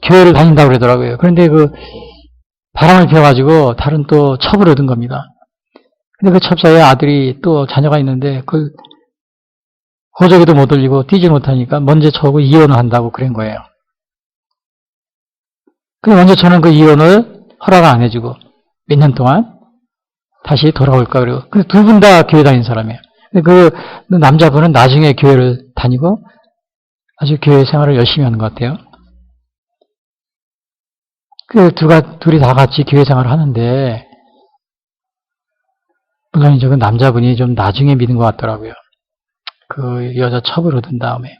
교회를 다닌다고 그러더라고요. 그런데 바람을 피워가지고 다른 또 첩을 얻은 겁니다. 근데 그 첩사에 아들이 또 자녀가 있는데 호적에도 못 올리고 뛰지 못하니까 먼저 저하고 이혼을 한다고 그런 거예요. 근데 먼저 저는 그 이혼을 허락을 안 해주고 몇 년 동안 다시 돌아올까 그러고. 근데 두 분 다 교회 다니는 사람이에요. 근데 남자분은 나중에 교회를 다니고 아주 교회 생활을 열심히 하는 것 같아요. 둘이 다 같이 교회 생활을 하는데, 물론 그 남자분이 좀 나중에 믿은 것 같더라고요. 그 여자 첩을 얻은 다음에.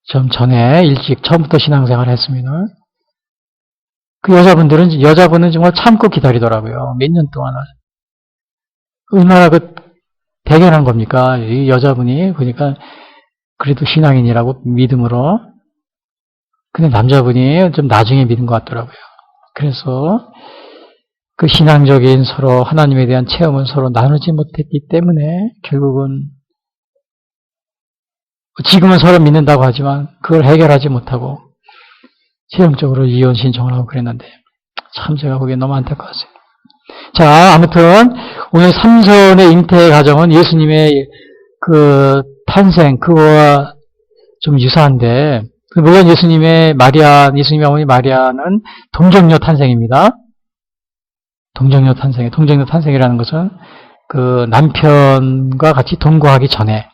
좀 전에 일찍 처음부터 신앙생활을 했으면은, 여자분은 정말 참고 기다리더라고요. 몇 년 동안을. 얼마나 대견한 겁니까? 이 여자분이, 그러니까, 그래도 신앙인이라고 믿음으로. 근데 남자분이 좀 나중에 믿은 것 같더라고요. 그래서 그 신앙적인 서로 하나님에 대한 체험은 서로 나누지 못했기 때문에 결국은 지금은 서로 믿는다고 하지만 그걸 해결하지 못하고 최종적으로 이혼 신청을 하고 그랬는데 참 제가 보기엔 너무 안타까웠어요. 자, 아무튼 오늘 삼손의 잉태 가정은 예수님의 그 탄생, 그거와 좀 유사한데, 물론 예수님의 어머니 마리아는 동정녀 탄생입니다. 동정녀 탄생이라는 것은 그 남편과 같이 동거하기 전에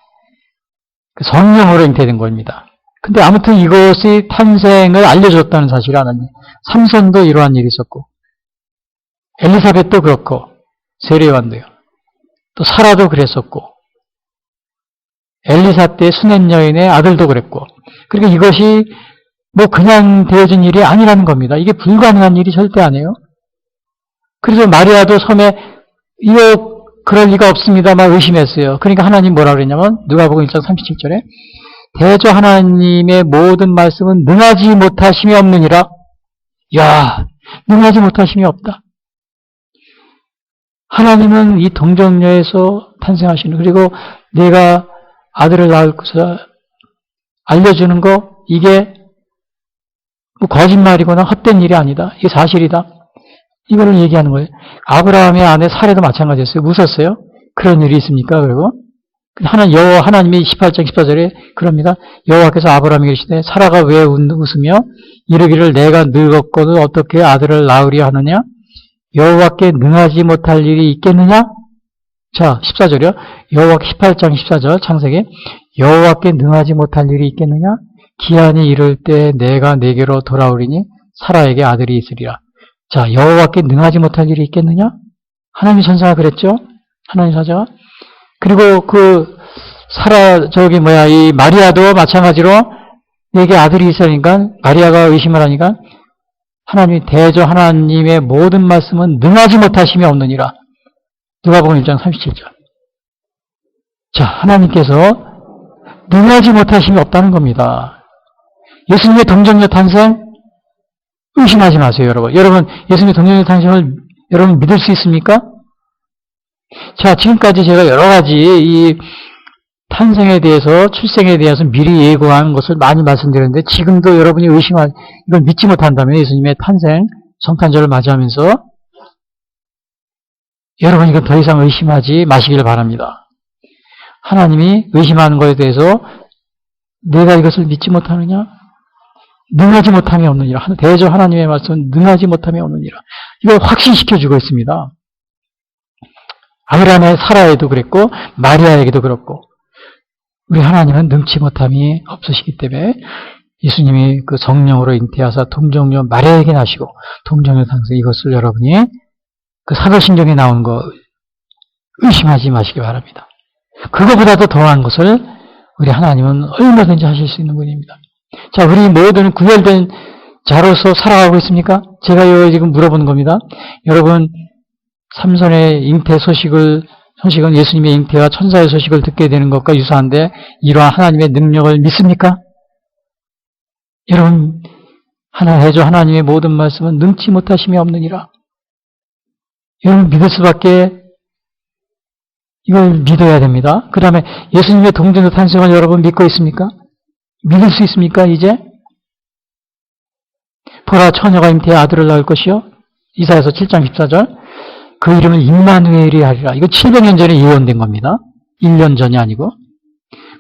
그 성령으로 잉태된 겁니다. 근데 아무튼 이것이 탄생을 알려줬다는 사실을 하나님. 삼손도 이러한 일이 있었고, 엘리사벳도 그렇고, 세례요한도요. 또 사라도 그랬었고, 엘리사 때 수냄 여인의 아들도 그랬고, 그러니까 이것이 뭐 그냥 되어진 일이 아니라는 겁니다. 이게 불가능한 일이 절대 아니에요. 그래서 마리아도 처음에 이거 그럴 리가 없습니다. 막 의심했어요. 그러니까 하나님 뭐라 그랬냐면 누가복음 1장 37절에 대저 하나님의 모든 말씀은 능하지 못하심이 없느니라. 야, 능하지 못하심이 없다. 하나님은 이 동정녀에서 탄생하시는, 그리고 내가 아들을 낳을 것을 알려주는 거, 이게 뭐 거짓말이거나 헛된 일이 아니다. 이게 사실이다. 이거를 얘기하는 거예요. 아브라함의 아내 사례도 마찬가지였어요. 웃었어요. 그런 일이 있습니까? 그리고 하나님이 18장 14절에 그럽니다. 여호와께서 아브라함에게 이르시되 사라가 왜 웃으며 이르기를 내가 늙었거든 어떻게 아들을 낳으려 하느냐? 여호와께 능하지 못할 일이 있겠느냐? 자, 14절이요. 여호와께 18장 14절 창세기 여호와께 능하지 못할 일이 있겠느냐? 기한이 이를 때 내가 내게로 돌아오리니 사라에게 아들이 있으리라. 자, 여호와께 능하지 못할 일이 있겠느냐? 하나님 천사가 그랬죠? 하나님 사자가. 그리고 그 이 마리아도 마찬가지로 내게 아들이 있으니까 마리아가 의심을 하니까 하나님이 대저 하나님의 모든 말씀은 능하지 못하심이 없느니라. 누가복음 1장 37절. 자, 하나님께서 능하지 못하심이 없다는 겁니다. 예수님의 동정녀 탄생 의심하지 마세요, 여러분. 여러분, 예수님의 동정녀 탄생을 여러분 믿을 수 있습니까? 자, 지금까지 제가 여러 가지 이 탄생에 대해서, 출생에 대해서 미리 예고한 것을 많이 말씀드렸는데, 지금도 여러분이 이걸 믿지 못한다면 예수님의 탄생, 성탄절을 맞이하면서 여러분 이건 더 이상 의심하지 마시길 바랍니다. 하나님이 의심하는 것에 대해서 내가 이것을 믿지 못하느냐? 능하지 못함이 없느니라. 대저 하나님의 말씀은 능하지 못함이 없느니라. 이걸 확신시켜주고 있습니다. 아브라함의 사라에도 그랬고 마리아에게도 그렇고 우리 하나님은 능치 못함이 없으시기 때문에 예수님이 그 성령으로 잉태하사 동정녀 마리아에게 나시고 동정녀 탄생, 이것을 여러분이 그 사도신경에 나오는 거 의심하지 마시기 바랍니다. 그거보다도 더한 것을 우리 하나님은 얼마든지 하실 수 있는 분입니다. 자, 우리 모든 구별된 자로서 살아가고 있습니까? 제가 지금 물어보는 겁니다. 여러분, 삼손의 잉태 소식은 예수님의 잉태와 천사의 소식을 듣게 되는 것과 유사한데 이러한 하나님의 능력을 믿습니까? 여러분, 대저 하나님의 모든 말씀은 능치 못하심이 없느니라. 여러분 믿을 수밖에 이걸 믿어야 됩니다. 그 다음에 예수님의 동정녀 탄생을 여러분 믿고 있습니까? 믿을 수 있습니까, 이제? 보라, 처녀가 잉태해 아들을 낳을 것이요. 이사야서 7장 14절. 그 이름은 임마누엘이 하리라. 이거 700년 전에 예언된 겁니다. 1년 전이 아니고.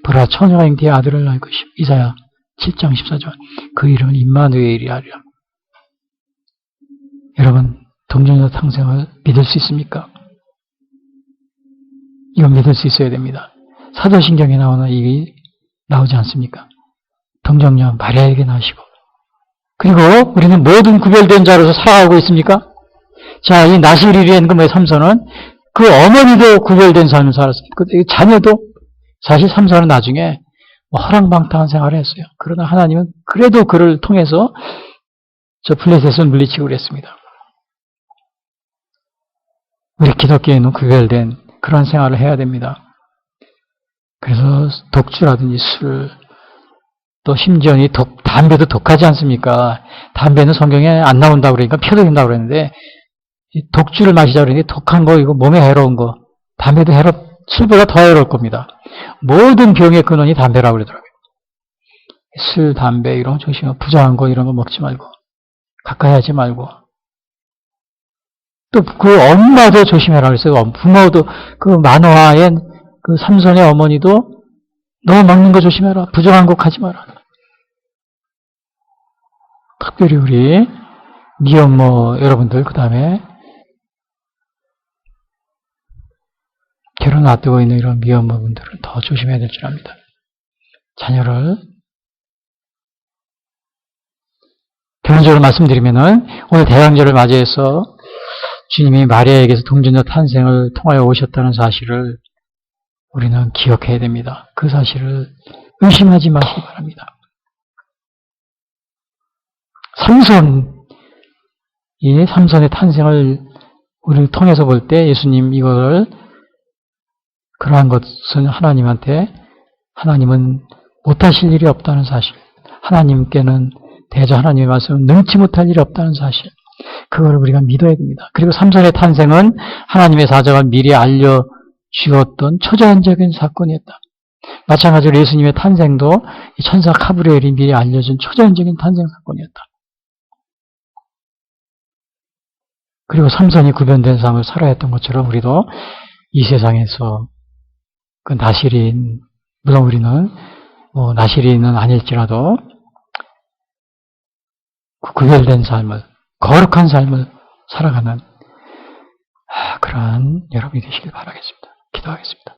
보라, 처녀가 잉태해 아들을 낳을 것이요. 이사야 7장 14절. 그 이름은 임마누엘이 하리라. 여러분, 동정녀 탄생을 믿을 수 있습니까? 이건 믿을 수 있어야 됩니다. 사도신경에 나오는 이게 나오지 않습니까? 동정녀 마리아에게 나시고. 그리고 우리는 모든 구별된 자로서 살아가고 있습니까? 자, 이 나시리리엔 삼손은 그 어머니도 구별된 삶을 살았어요. 그 자녀도 사실 삼손은 나중에 허랑방탕한 생활을 했어요. 그러나 하나님은 그래도 그를 통해서 저 블레셋을 물리치고 그랬습니다. 우리 기독교인은 구별된 그런 생활을 해야 됩니다. 그래서 독주라든지 술, 또 심지어 담배도 독하지 않습니까? 담배는 성경에 안 나온다고 그러니까 펴드린다고 그랬는데 독주를 마시자 그러는데 독한 거, 이거 몸에 해로운 거, 담배도 술보다 더 해로울 겁니다. 모든 병의 근원이 담배라고 그러더라고요. 술, 담배 이런 거 조심하고 부정한 거 이런 거 먹지 말고 가까이 하지 말고 또 그 엄마도 조심해라 그랬어요. 부모도 그 만화에 그 삼손의 어머니도 너 먹는 거 조심해라. 부정한 곡 하지 마라. 특별히 우리 미혼모 여러분들, 그 다음에 결혼 앞두고 있는 이런 미혼모분들은 더 조심해야 될 줄 압니다. 자녀를 결론적으로 말씀드리면은 오늘 대강절을 맞이해서 주님이 마리아에게서 동전녀 탄생을 통하여 오셨다는 사실을 우리는 기억해야 됩니다. 그 사실을 의심하지 마시기 바랍니다. 이 삼손의 탄생을 우리를 통해서 볼 때 예수님 이거를 그러한 것은 하나님은 못하실 일이 없다는 사실, 하나님께는 대저 하나님의 말씀은 능치 못할 일이 없다는 사실, 그걸 우리가 믿어야 됩니다. 그리고 삼손의 탄생은 하나님의 사자가 미리 알려주었던 초자연적인 사건이었다. 마찬가지로 예수님의 탄생도 이 천사 가브리엘이 미리 알려준 초자연적인 탄생 사건이었다. 그리고 삼손이 구변된 삶을 살아야 했던 것처럼 우리도 이 세상에서 그 나실인, 물론 우리는 나실인은 아닐지라도 그 구별된 삶을, 거룩한 삶을 살아가는 그러한 여러분이 되시길 바라겠습니다. 기도하겠습니다.